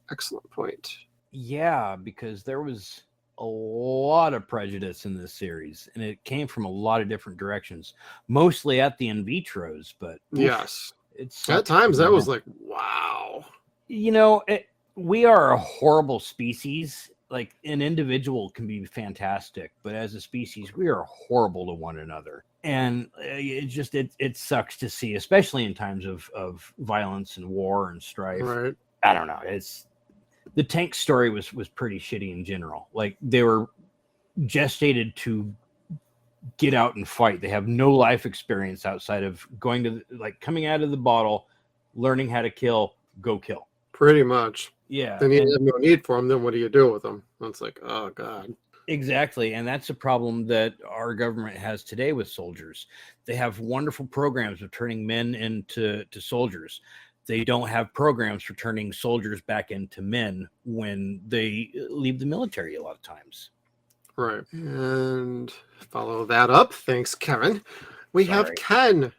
S2: Excellent point.
S1: Yeah, because there was a lot of prejudice in this series, and it came from a lot of different directions, mostly at the in vitros, but
S2: yes,
S1: it's
S2: at times that was like, wow.
S1: You know, we are a horrible species. Like an individual can be fantastic, but as a species, we are horrible to one another. And it sucks to see, especially in times of violence and war and strife.
S2: Right.
S1: I don't know. The tank story was pretty shitty in general. Like they were gestated to get out and fight. They have no life experience outside of going to coming out of the bottle, learning how to kill, go kill.
S2: Pretty much.
S1: Yeah.
S2: Then you have no need for them. Then what do you do with them? It's like, oh God.
S1: Exactly. And that's a problem that our government has today with soldiers. They have wonderful programs of turning men into soldiers. They don't have programs for turning soldiers back into men when they leave the military a lot of times.
S2: Right. And follow that up. Thanks, Kevin. We have Ken.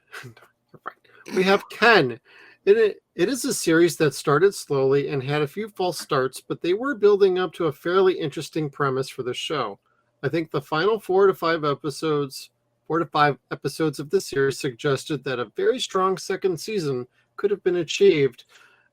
S2: We have Ken. It is a series that started slowly and had a few false starts, but they were building up to a fairly interesting premise for the show. I think the final 4 to 5 episodes of the series suggested that a very strong second season could have been achieved,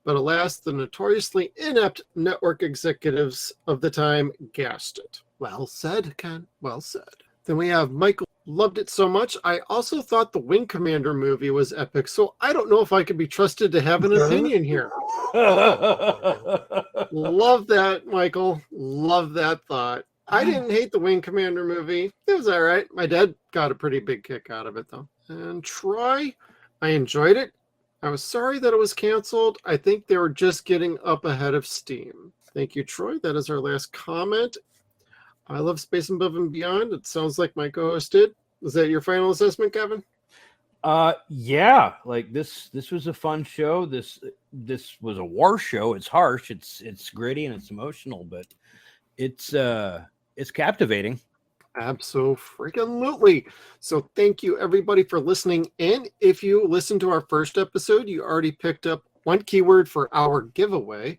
S2: but alas, the notoriously inept network executives of the time gassed it. Well said, Ken. Well said. Then we have Michael. Loved it so much. I also thought the Wing Commander movie was epic, so I don't know if I could be trusted to have an opinion here. Love that, Michael. Love that thought. I didn't hate the Wing Commander movie. It was all right. My dad got a pretty big kick out of it, though. And Troy, I enjoyed it. I was sorry that it was canceled. I think they were just getting up ahead of steam. Thank you, Troy. That is our last comment. I love Space Above and Beyond. It sounds like my co-host did. Is that your final assessment, Kevin?
S1: Yeah. Like this was a fun show. This was a war show. It's harsh. It's gritty and it's emotional, but it's captivating.
S2: Absolutely. So thank you everybody for listening in. If you listened to our first episode, you already picked up one keyword for our giveaway.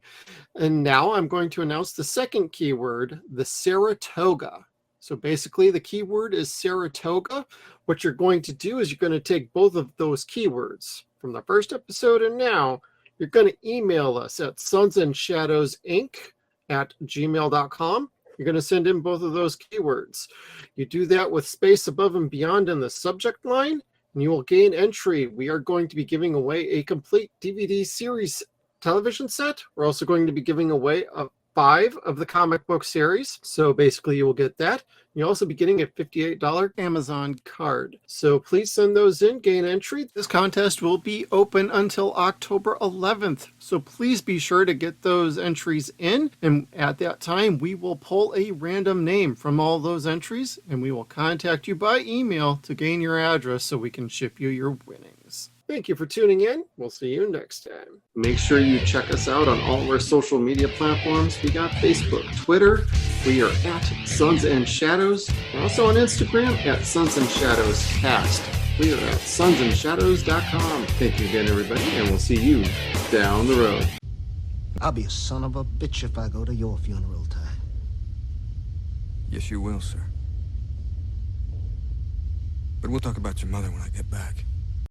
S2: And now I'm going to announce the second keyword, the Saratoga. So basically the keyword is Saratoga. What you're going to do is you're going to take both of those keywords from the first episode and now you're going to email us at SunsAndShadows@gmail.com. You're going to send in both of those keywords. You do that with Space Above and Beyond in the subject line, and you will gain entry. We are going to be giving away a complete DVD series television set. We're also going to be giving away 5 of the comic book series. So basically you will get that. You'll also be getting a $58 Amazon card. So please send those in, gain entry. This contest will be open until October 11th. So please be sure to get those entries in. And at that time, we will pull a random name from all those entries and we will contact you by email to gain your address so we can ship you your winnings. Thank you for tuning in. We'll see you next time. Make sure you check us out on all of our social media platforms. We got Facebook, Twitter. We are at Suns and Shadows. We're also on Instagram at Suns and Shadows Cast. We are at SunsAndShadows.com. Thank you again, everybody, and we'll see you down the road.
S7: I'll be a son of a bitch if I go to your funeral, Ty.
S6: Yes, you will, sir. But we'll talk about your mother when I get back.